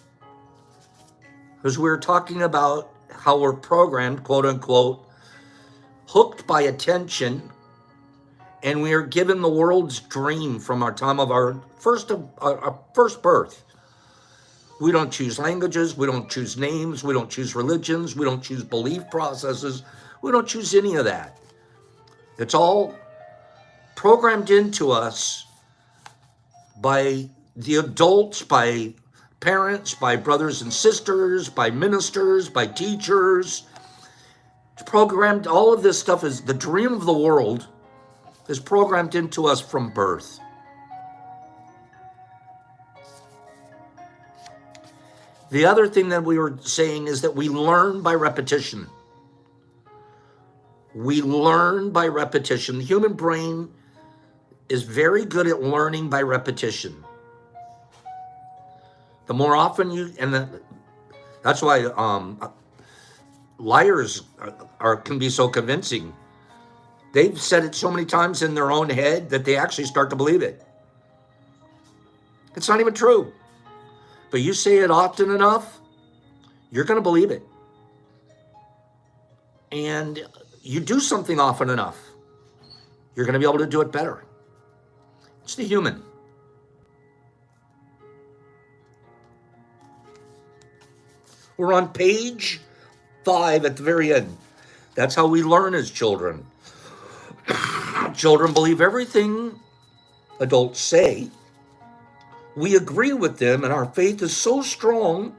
Speaker 1: because we were talking about how we're programmed, quote unquote, hooked by attention, and we are given the world's dream from our time of our first birth. We don't choose languages. We don't choose names. We don't choose religions. We don't choose belief processes. We don't choose any of that. It's all programmed into us by the adults, by parents, by brothers and sisters, by ministers, by teachers. It's programmed, all of this stuff is the dream of the world is programmed into us from birth. The other thing that we were saying is that we learn by repetition. We learn by repetition. The human brain is very good at learning by repetition. The more often you, that's why liars can be so convincing. They've said it so many times in their own head that they actually start to believe it. It's not even true. But you say it often enough, you're going to believe it. And you do something often enough, you're going to be able to do it better. It's the human. We're on page 5 at the very end. That's how we learn as children. Children believe everything adults say. We agree with them, and our faith is so strong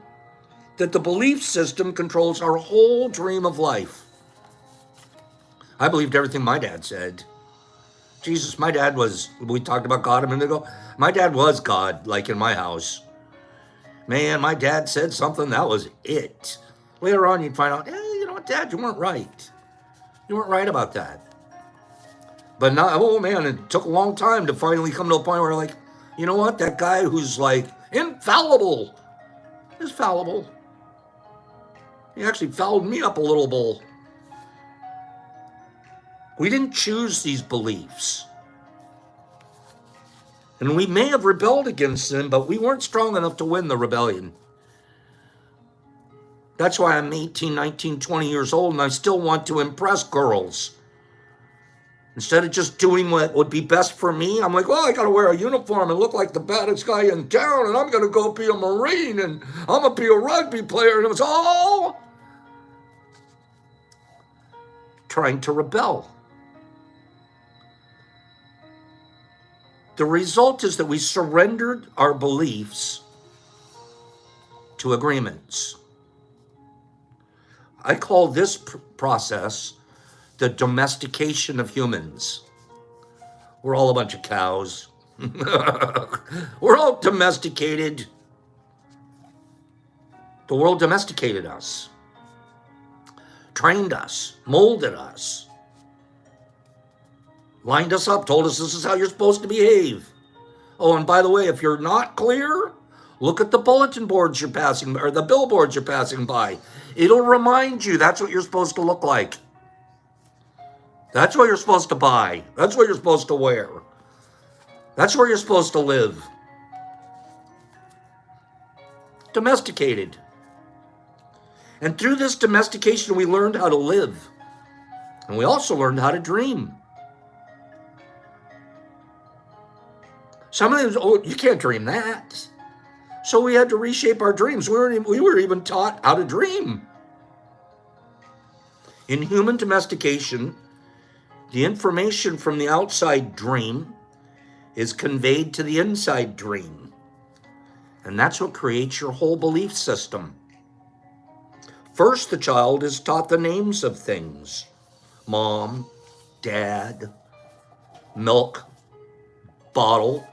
Speaker 1: that the belief system controls our whole dream of life. I believed everything my dad said. Jesus, my dad was, we talked about God a minute ago. My dad was God, like in my house. Man, my dad said something, that was it. Later on, you'd find out, hey, you know what, Dad, you weren't right. You weren't right about that. But now, oh man, it took a long time to finally come to a point where like, you know what, that guy who's like infallible is fallible. He actually fouled me up a little bowl. We didn't choose these beliefs. And we may have rebelled against them, but we weren't strong enough to win the rebellion. That's why I'm 18, 19, 20 years old, and I still want to impress girls. Instead of just doing what would be best for me, I'm like, well, I got to wear a uniform and look like the baddest guy in town, and I'm going to go be a Marine, and I'm going to be a rugby player. And it was all trying to rebel. The result is that we surrendered our beliefs to agreements. I call this process the domestication of humans. We're all a bunch of cows. We're all domesticated. The world domesticated us, trained us, molded us, lined us up, told us this is how you're supposed to behave. Oh, and by the way, if you're not clear, look at the bulletin boards you're passing, or the billboards you're passing by. It'll remind you that's what you're supposed to look like. That's what you're supposed to buy. That's what you're supposed to wear. That's where you're supposed to live. Domesticated. And through this domestication, we learned how to live. And we also learned how to dream. Some of them, oh, you can't dream that. So we had to reshape our dreams. We were even taught how to dream. In human domestication, the information from the outside dream is conveyed to the inside dream. And that's what creates your whole belief system. First, the child is taught the names of things. Mom, dad, milk, bottle.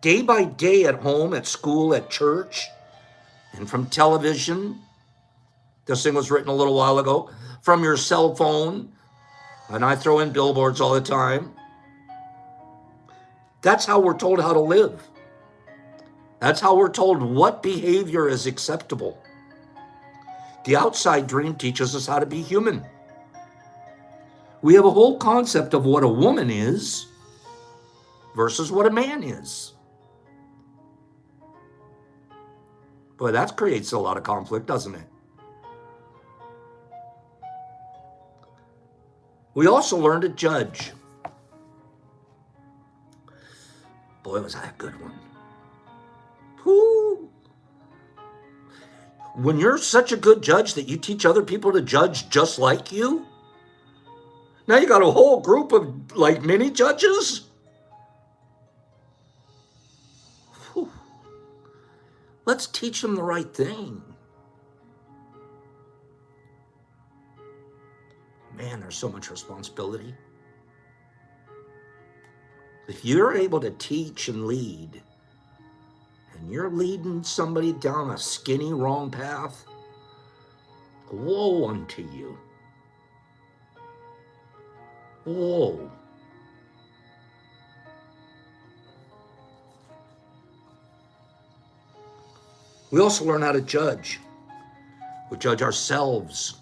Speaker 1: Day by day at home, at school, at church, and from television. This thing was written a little while ago. From your cell phone. And I throw in billboards all the time. That's how we're told how to live. That's how we're told what behavior is acceptable. The outside dream teaches us how to be human. We have a whole concept of what a woman is versus what a man is. Boy, that creates a lot of conflict, doesn't it? We also learn to judge. Boy, was that a good one. Whoo! When you're such a good judge that you teach other people to judge just like you, now you got a whole group of like mini judges. Whew. Let's teach them the right thing. Man, there's so much responsibility. If you're able to teach and lead, and you're leading somebody down a skinny, wrong path, woe unto you. Woe. We also learn how to judge. We judge ourselves.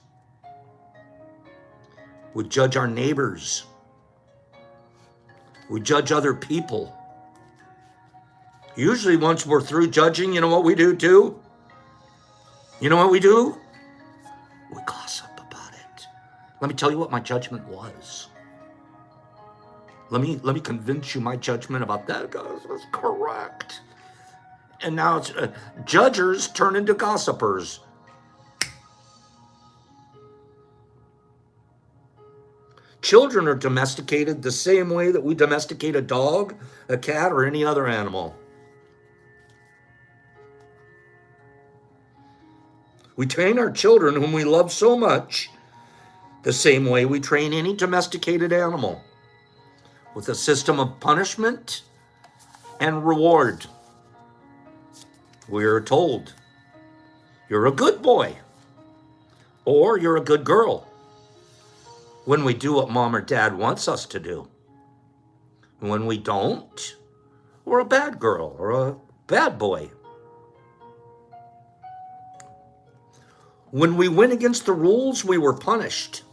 Speaker 1: We judge our neighbors. We judge other people. Usually once we're through judging, you know what we do too? You know what we do? We gossip about it. Let me tell you what my judgment was. Let me convince you my judgment about that was correct. And now it's judgers turn into gossipers. Children are domesticated the same way that we domesticate a dog, a cat, or any other animal. We train our children, whom we love so much, the same way we train any domesticated animal, with a system of punishment and reward. We are told, you're a good boy, or you're a good girl, when we do what mom or dad wants us to do. And when we don't, we're a bad girl or a bad boy. When we went against the rules, we were punished.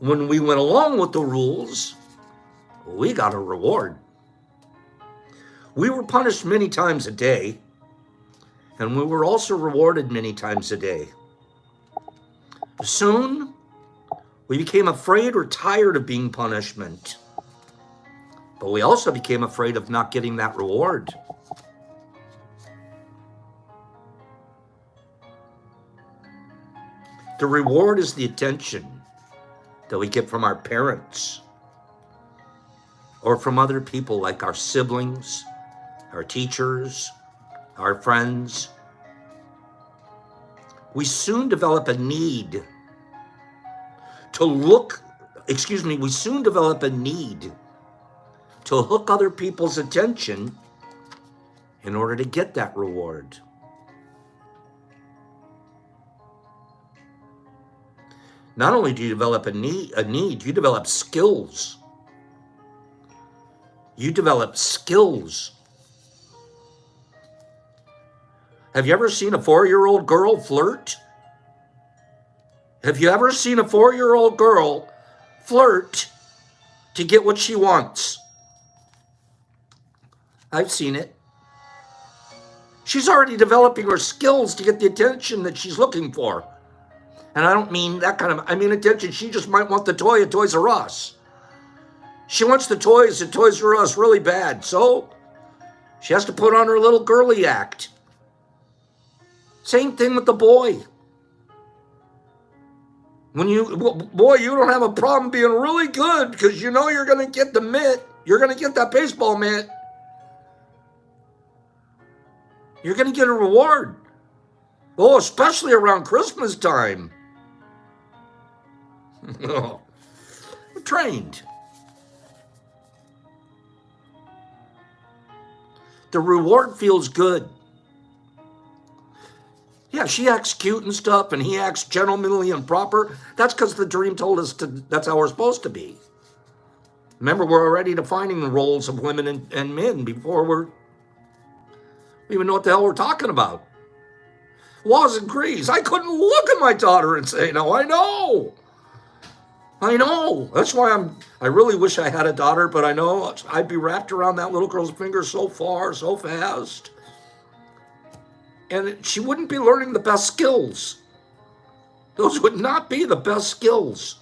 Speaker 1: When we went along with the rules, we got a reward. We were punished many times a day, and we were also rewarded many times a day. Soon, we became afraid or tired of being punishment, but we also became afraid of not getting that reward. The reward is the attention that we get from our parents or from other people like our siblings, our teachers, our friends. We soon develop a need to hook other people's attention in order to get that reward. Not only do you develop a need, you develop skills. You develop skills. Have you ever seen a 4-year-old girl flirt? Have you ever seen a 4-year-old girl flirt to get what she wants? I've seen it. She's already developing her skills to get the attention that she's looking for. And I don't mean that kind of, I mean attention. She just might want the toy at Toys R Us. She wants the toys at Toys R Us really bad. So she has to put on her little girly act. Same thing with the boy. You don't have a problem being really good because you know you're going to get the mitt. You're going to get that baseball mitt. You're going to get a reward. Oh, especially around Christmas time. We're trained. The reward feels good. Yeah, she acts cute and stuff, and he acts gentlemanly and proper. That's because the dream told us that's how we're supposed to be. Remember, we're already defining the roles of women and men before we even know what the hell we're talking about. Was and Grease. I couldn't look at my daughter and say, no, I know. That's why I really wish I had a daughter, but I know I'd be wrapped around that little girl's finger so far, so fast. And she wouldn't be learning the best skills. Those would not be the best skills.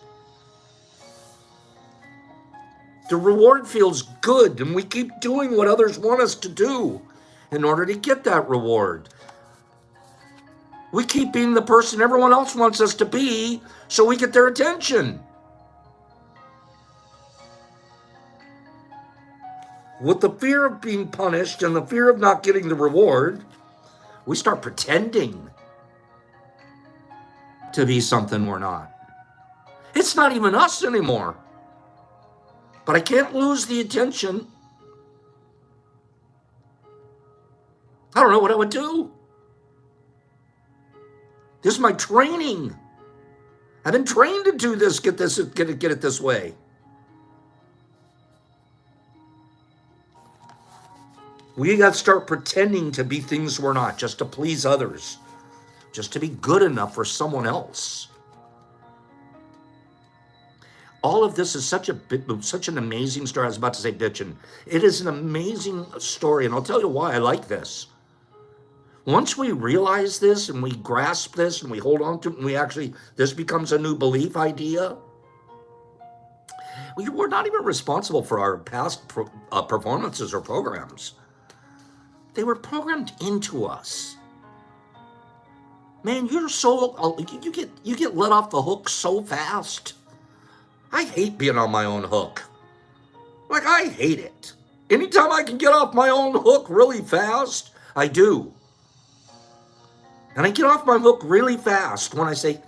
Speaker 1: The reward feels good, and we keep doing what others want us to do in order to get that reward. We keep being the person everyone else wants us to be so we get their attention. With the fear of being punished and the fear of not getting the reward, we start pretending to be something we're not. It's not even us anymore. But I can't lose the attention. I don't know what I would do. This is my training. I've been trained to do this, get it this way. We got to start pretending to be things we're not, just to please others, just to be good enough for someone else. All of this is such an amazing story. I was about to say bitchin'. It is an amazing story, and I'll tell you why I like this. Once we realize this and we grasp this and we hold on to it and this becomes a new belief idea, we're not even responsible for our past performances or programs. They were programmed into us. Man, you get let off the hook so fast. I hate being on my own hook. I hate it. Anytime I can get off my own hook really fast, I do. And I get off my hook really fast when I say,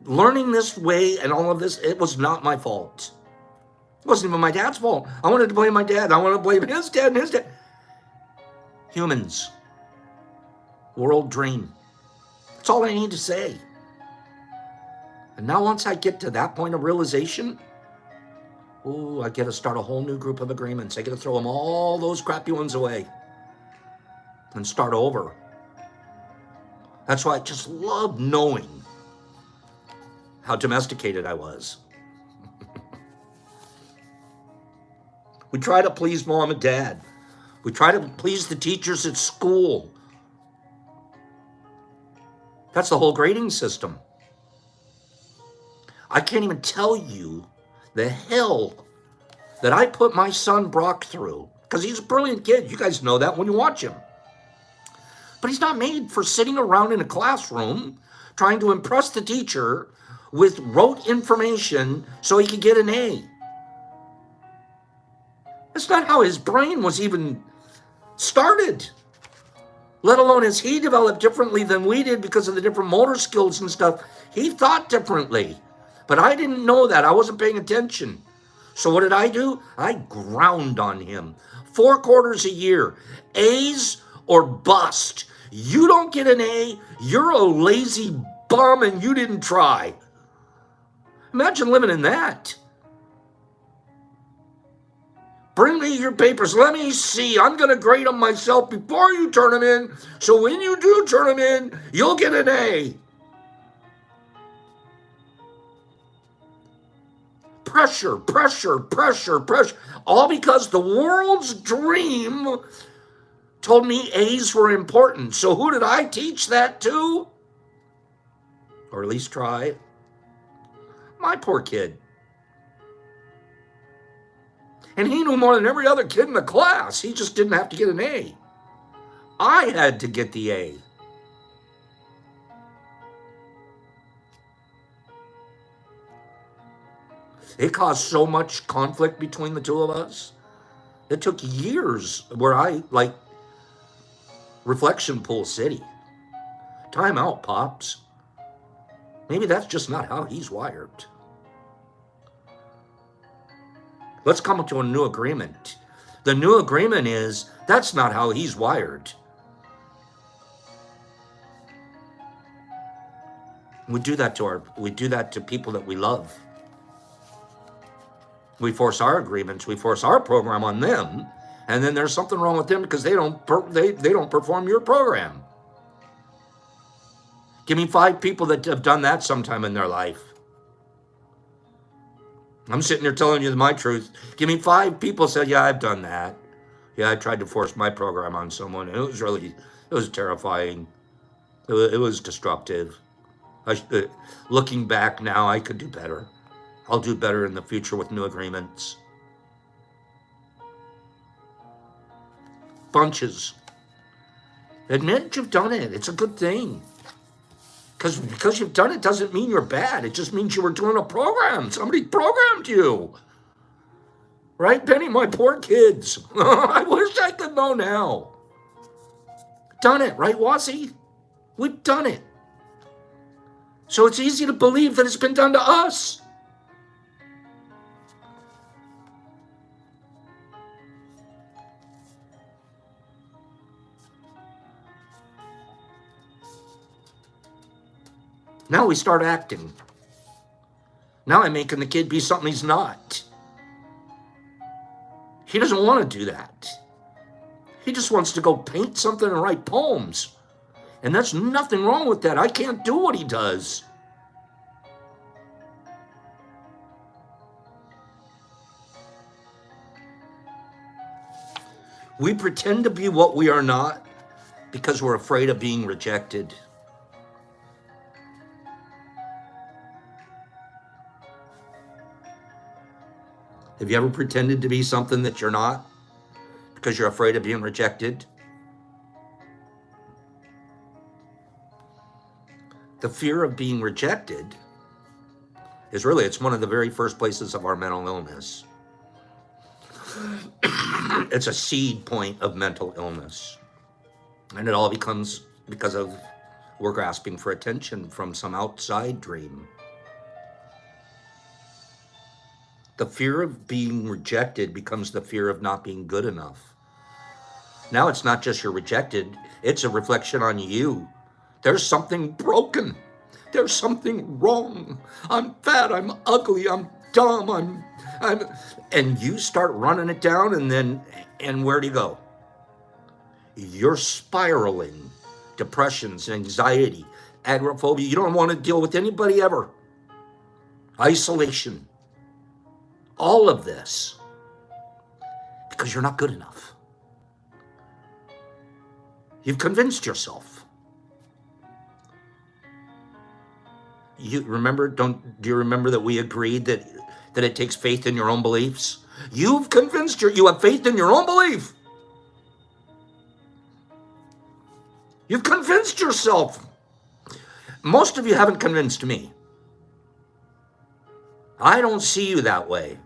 Speaker 1: learning this way and all of this, it was not my fault. It wasn't even my dad's fault. I wanted to blame my dad. I wanted to blame his dad and his dad. Humans. World dream. That's all I need to say. And now once I get to that point of realization, I get to start a whole new group of agreements. I get to throw them all those crappy ones away and start over. That's why I just love knowing how domesticated I was. We try to please mom and dad. We try to please the teachers at school. That's the whole grading system. I can't even tell you the hell that I put my son Brock through, because he's a brilliant kid. You guys know that when you watch him. But he's not made for sitting around in a classroom trying to impress the teacher with rote information so he could get an A. That's not how his brain was even started, let alone as he developed differently than we did because of the different motor skills and stuff. He thought differently. But I didn't know that. I wasn't paying attention. So what did I do? I ground on him. 4 quarters a year. A's or bust. You don't get an A, you're a lazy bum and you didn't try. Imagine living in that. Bring me your papers. Let me see. I'm going to grade them myself before you turn them in. So when you do turn them in, you'll get an A. Pressure, pressure, pressure, pressure. All because the world's dream told me A's were important. So who did I teach that to? Or at least try? My poor kid. And he knew more than every other kid in the class. He just didn't have to get an A. I had to get the A. It caused so much conflict between the two of us. It took years where reflection pool city. Time out, Pops. Maybe that's just not how he's wired. Let's come to a new agreement. The new agreement is that's not how he's wired. We do that to people that we love. We force our agreements, we force our program on them, and then there's something wrong with them because they don't perform your program. Give me 5 people that have done that sometime in their life. I'm sitting here telling you my truth. Give me 5 people said, yeah, I've done that. Yeah, I tried to force my program on someone. And it was terrifying. It was destructive. Looking back now, I could do better. I'll do better in the future with new agreements. Bunches. Admit you've done it. It's a good thing. Because you've done it doesn't mean you're bad. It just means you were doing a program. Somebody programmed you. Right, Benny? My poor kids. I wish I could know now. Done it, right, Wazzy? We've done it. So it's easy to believe that it's been done to us. Now we start acting. Now I'm making the kid be something he's not. He doesn't want to do that. He just wants to go paint something and write poems. And there's nothing wrong with that. I can't do what he does. We pretend to be what we are not because we're afraid of being rejected. Have you ever pretended to be something that you're not because you're afraid of being rejected? The fear of being rejected is really, it's one of the very first places of our mental illness. It's a seed point of mental illness. And it all becomes because of we're grasping for attention from some outside dream. The fear of being rejected becomes the fear of not being good enough. Now it's not just you're rejected, it's a reflection on you. There's something broken. There's something wrong. I'm fat, I'm ugly, I'm dumb, I'm and you start running it down, and where do you go? You're spiraling. Depressions, anxiety, agoraphobia. You don't want to deal with anybody ever. Isolation. All of this because you're not good enough. You've convinced yourself. Do you remember that we agreed that it takes faith in your own beliefs? You have faith in your own belief. You've convinced yourself. Most of you haven't convinced me. I don't see you that way.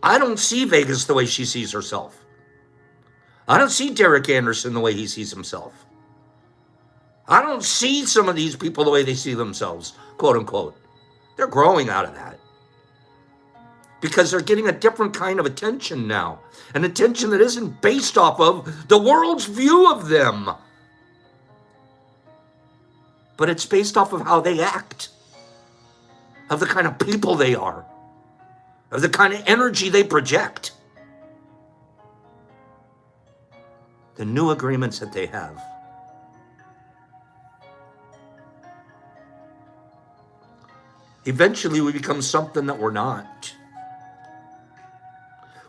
Speaker 1: I don't see Vegas the way she sees herself. I don't see Derek Anderson the way he sees himself. I don't see some of these people the way they see themselves, quote unquote. They're growing out of that. Because they're getting a different kind of attention now. An attention that isn't based off of the world's view of them. But it's based off of how they act. Of the kind of people they are. Of the kind of energy they project. The new agreements that they have. Eventually we become something that we're not.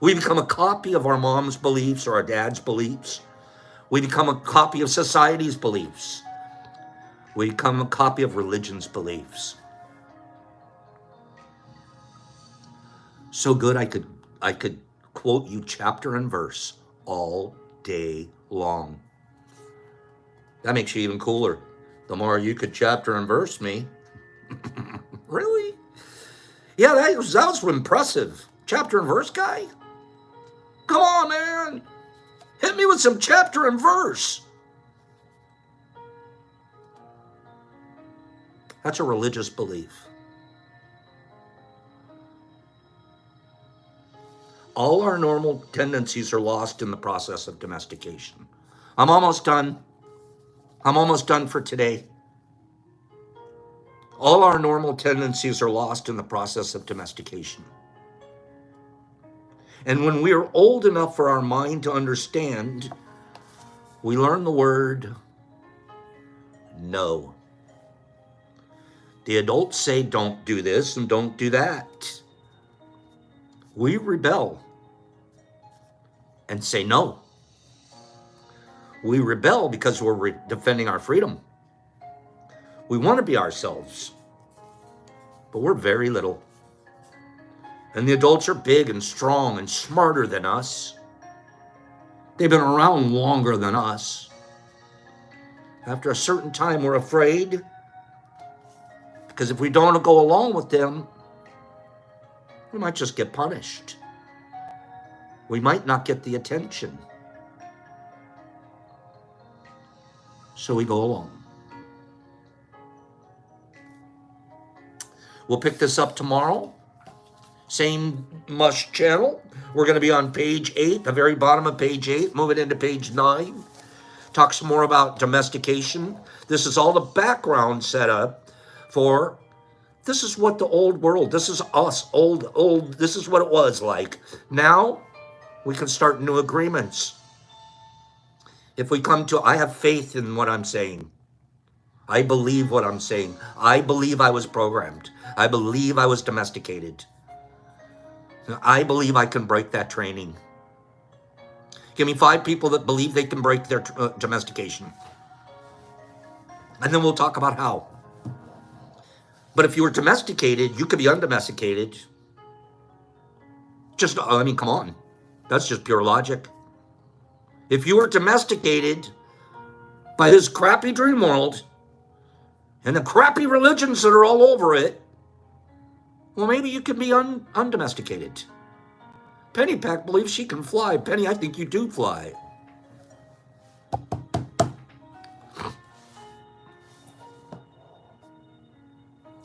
Speaker 1: We become a copy of our mom's beliefs or our dad's beliefs. We become a copy of society's beliefs. We become a copy of religion's beliefs. So good I could quote you chapter and verse all day long. That makes you even cooler. The more you could chapter and verse me. Really? Yeah, that was impressive. Chapter and verse guy? Come on, man. Hit me with some chapter and verse. That's a religious belief. All our normal tendencies are lost in the process of domestication. I'm almost done. I'm almost done for today. All our normal tendencies are lost in the process of domestication. And when we are old enough for our mind to understand, we learn the word no. The adults say, don't do this and don't do that. We rebel and say no. We rebel because we're defending our freedom. We want to be ourselves, but we're very little. And the adults are big and strong and smarter than us. They've been around longer than us. After a certain time, we're afraid, because if we don't go along with them, we might just get punished. We might not get the attention. So we go along. We'll pick this up tomorrow. Same Mush channel. We're going to be on page 8, the very bottom of page 8, moving into page 9. Talk some more about domestication. This is all the background set up for, this is what the old world, this is us, old, this is what it was like. Now, we can start new agreements. If we come to, I have faith in what I'm saying. I believe what I'm saying. I believe I was programmed. I believe I was domesticated. I believe I can break that training. Give me 5 people that believe they can break their domestication. And then we'll talk about how. But if you were domesticated, you could be undomesticated. Just, I mean, come on. That's just pure logic. If you were domesticated by this crappy dream world and the crappy religions that are all over it, well, maybe you could be undomesticated. Penny Pack believes she can fly. Penny, I think you do fly.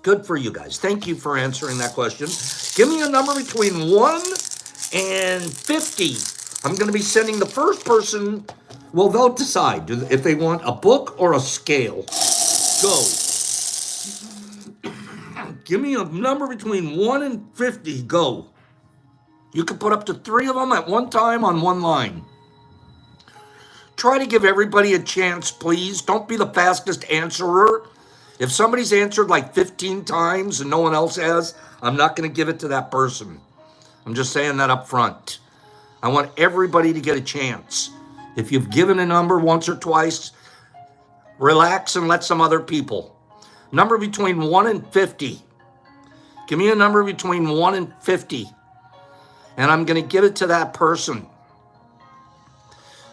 Speaker 1: Good for you guys. Thank you for answering that question. Give me a number between 1 and 50. I'm going to be sending the first person, well, they'll decide if they want a book or a scale. Go. Give me a number between 1 and 50. Go. You can put up to 3 of them at one time on one line. Try to give everybody a chance, please. Don't be the fastest answerer. If somebody's answered like 15 times and no one else has, I'm not going to give it to that person. I'm just saying that up front. I want everybody to get a chance. If you've given a number once or twice, relax and let some other people. Number between 1 and 50. Give me a number between 1 and 50. And I'm going to give it to that person.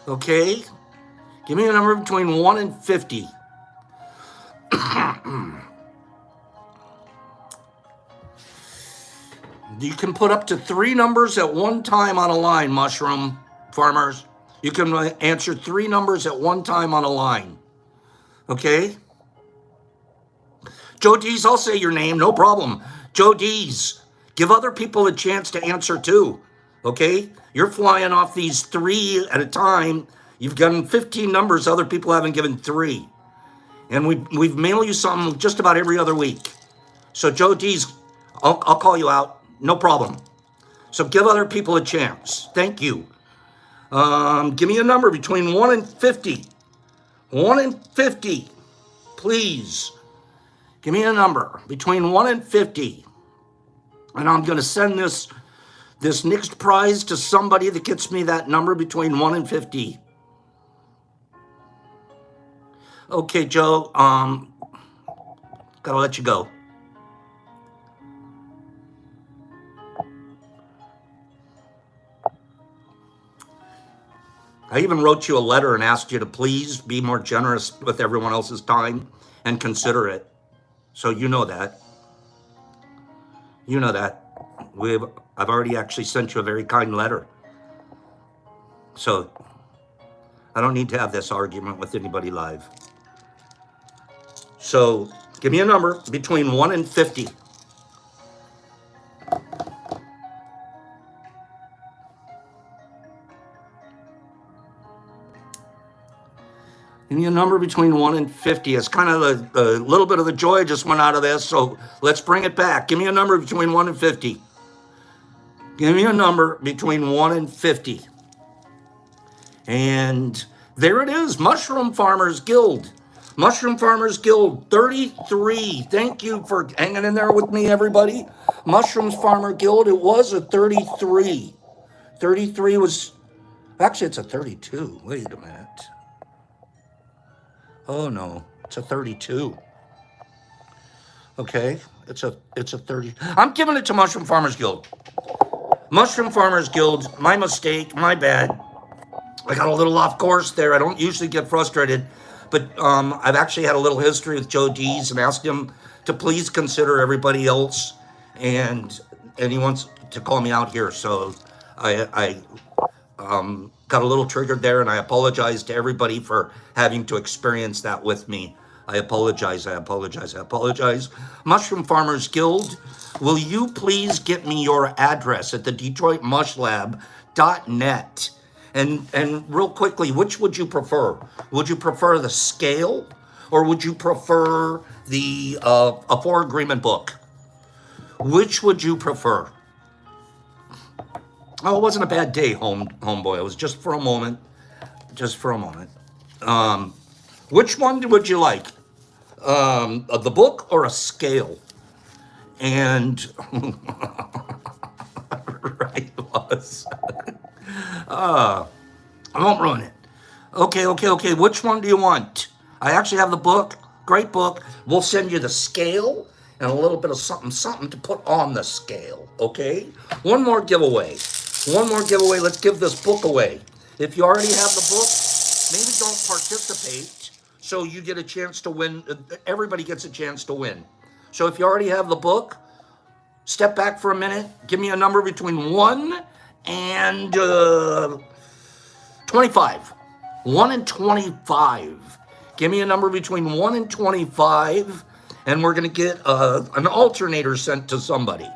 Speaker 1: Okay? Give me a number between 1 and 50. You can put up to 3 numbers at one time on a line, mushroom farmers. You can answer 3 numbers at one time on a line. Okay? Joe D's, I'll say your name, no problem. Joe D's, give other people a chance to answer too. Okay? You're flying off these 3 at a time. You've given 15 numbers, other people haven't given 3. And we've mailed you something just about every other week. So Joe D's, I'll call you out. No problem. So give other people a chance. Thank you. Give me a number between 1 and 50. 1 and 50. Please. Give me a number between 1 and 50. And I'm going to send this next prize to somebody that gets me that number between 1 and 50. Okay, Joe, gotta let you go. I even wrote you a letter and asked you to please be more generous with everyone else's time and consider it. So you know that. You know that. I've already actually sent you a very kind letter. So I don't need to have this argument with anybody live. So give me a number between 1 and 50. Give me a number between 1 and 50. It's kind of a little bit of the joy just went out of this, so let's bring it back. Give me a number between 1 and 50. Give me a number between 1 and 50. And there it is, Mushroom Farmers Guild. Mushroom Farmers Guild 33. Thank you for hanging in there with me, everybody. Mushrooms Farmer Guild, it was a 33. 33 was, actually it's a 32. Wait a minute. Oh no, it's a 32. Okay, it's a 30. I'm giving it to Mushroom Farmers Guild. Mushroom Farmers Guild, my mistake, my bad. I got a little off course there. I don't usually get frustrated, But I've actually had a little history with Joe Dees and asked him to please consider everybody else, and he wants to call me out here. So I got a little triggered there, and I apologize to everybody for having to experience that with me. I apologize. Mushroom Farmers Guild, will you please get me your address at the DetroitMushLab.net? And real quickly, which would you prefer? Would you prefer the scale, or would you prefer the a 4 agreement book? Which would you prefer? Oh, it wasn't a bad day, homeboy. It was just for a moment. Which one would you like? The book or a scale? And right, it was. I won't ruin it. Okay. Which one do you want? I actually have the book. Great book. We'll send you the scale and a little bit of something to put on the scale. Okay. One more giveaway. Let's give this book away. If you already have the book, maybe don't participate, so you get a chance to win. Everybody gets a chance to win. So if you already have the book, step back for a minute. Give me a number between 1 and 25. 1 and 25. Give me a number between 1 and 25, and we're going to get an alternator sent to somebody.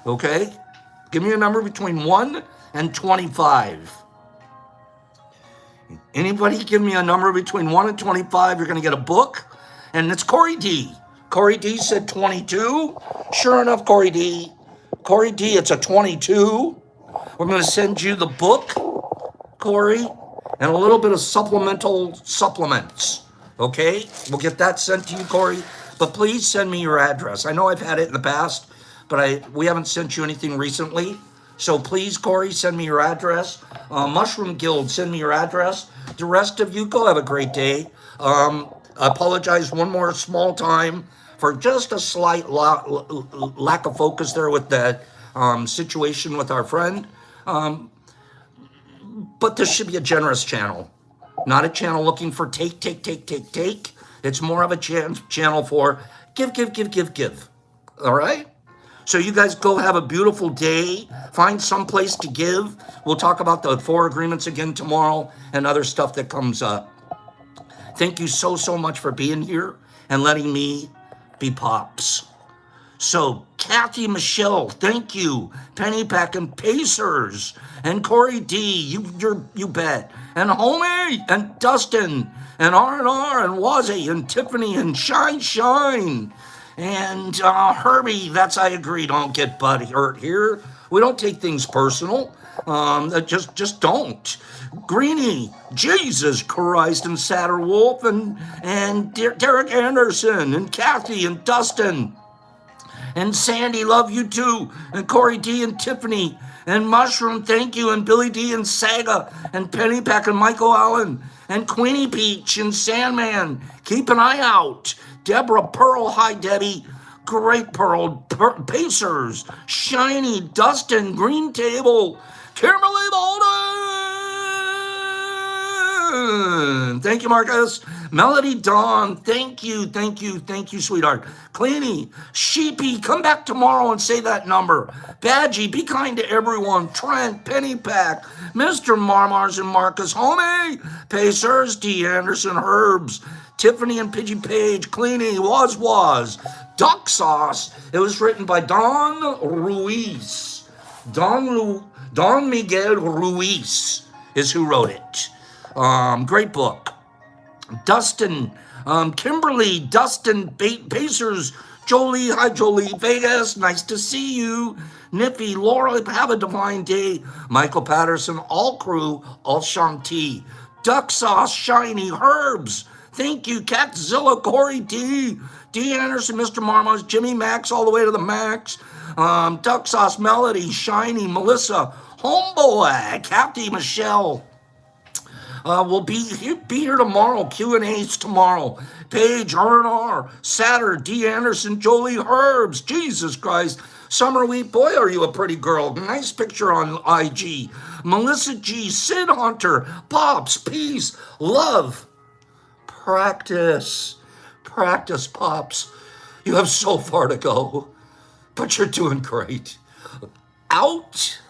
Speaker 1: Okay? Give me a number between 1 and 25. Anybody give me a number between 1 and 25, you're going to get a book. And it's Corey D. Corey D said 22. Sure enough, Corey D, it's a 22. We're going to send you the book, Corey, and a little bit of supplements. Okay? We'll get that sent to you, Corey. But please send me your address. I know I've had it in the past, but we haven't sent you anything recently. So please, Corey, send me your address. Mushroom Guild, send me your address. The rest of you, go have a great day. I apologize one more small time for just a slight lack of focus there with that situation with our friend. But this should be a generous channel, not a channel looking for take. It's more of a channel for give. All right? So you guys go have a beautiful day. Find some place to give. We'll talk about the 4 agreements again tomorrow and other stuff that comes up. Thank you so much for being here and letting me be Pops. So Kathy Michelle, thank you. Penny Pack and Pacers and Corey D, you bet. And Homie and Dustin and R&R and Wazzy and Tiffany and Shine. And Herbie, that's I agree. Don't get butt hurt here. We don't take things personal. Just don't. Greenie, Jesus Christ, and Satter Wolf, and Derek Anderson, and Kathy, and Dustin, and Sandy, love you too, and Corey D, and Tiffany, and Mushroom, thank you, and Billy D, and Saga, and Penny Pack, and Michael Allen, and Queenie Peach, and Sandman, keep an eye out. Deborah Pearl, hi Debbie, Great Pearl, Pacers, Shiny, Dustin, Green Table, Kimberly Bolden, thank you Marcus, Melody Dawn, thank you, sweetheart, Cleany, Sheepy, come back tomorrow and say that number, Badgie, be kind to everyone, Trent, Penny Pack, Mr. Marmars and Marcus, Homie, Pacers, D. Anderson, Herbs, Tiffany and Pidgey Page, Cleany, Was, Duck Sauce. It was written by Don Ruiz. Don Miguel Ruiz is who wrote it. Great book. Dustin, Kimberly, Dustin, Pacers, Jolie, hi Jolie, Vegas, nice to see you. Nippy, Laura, have a divine day. Michael Patterson, all crew, all Shanti. Duck Sauce, Shiny, Herbs. Thank you, Catzilla, Corey D, D. Anderson, Mr. Marmos, Jimmy Max, all the way to the max. Duck Sauce, Melody, Shiny, Melissa, Homeboy, Kathy, Michelle. We'll be here tomorrow. Q&A's tomorrow. Paige, R&R, Satter, D. Anderson, Jolie, Herbs, Jesus Christ. Summer Wheat, boy, are you a pretty girl. Nice picture on IG. Melissa G, Sid Hunter, Pops, Peace, Love. Practice. Practice, Pops. You have so far to go, but you're doing great. Out.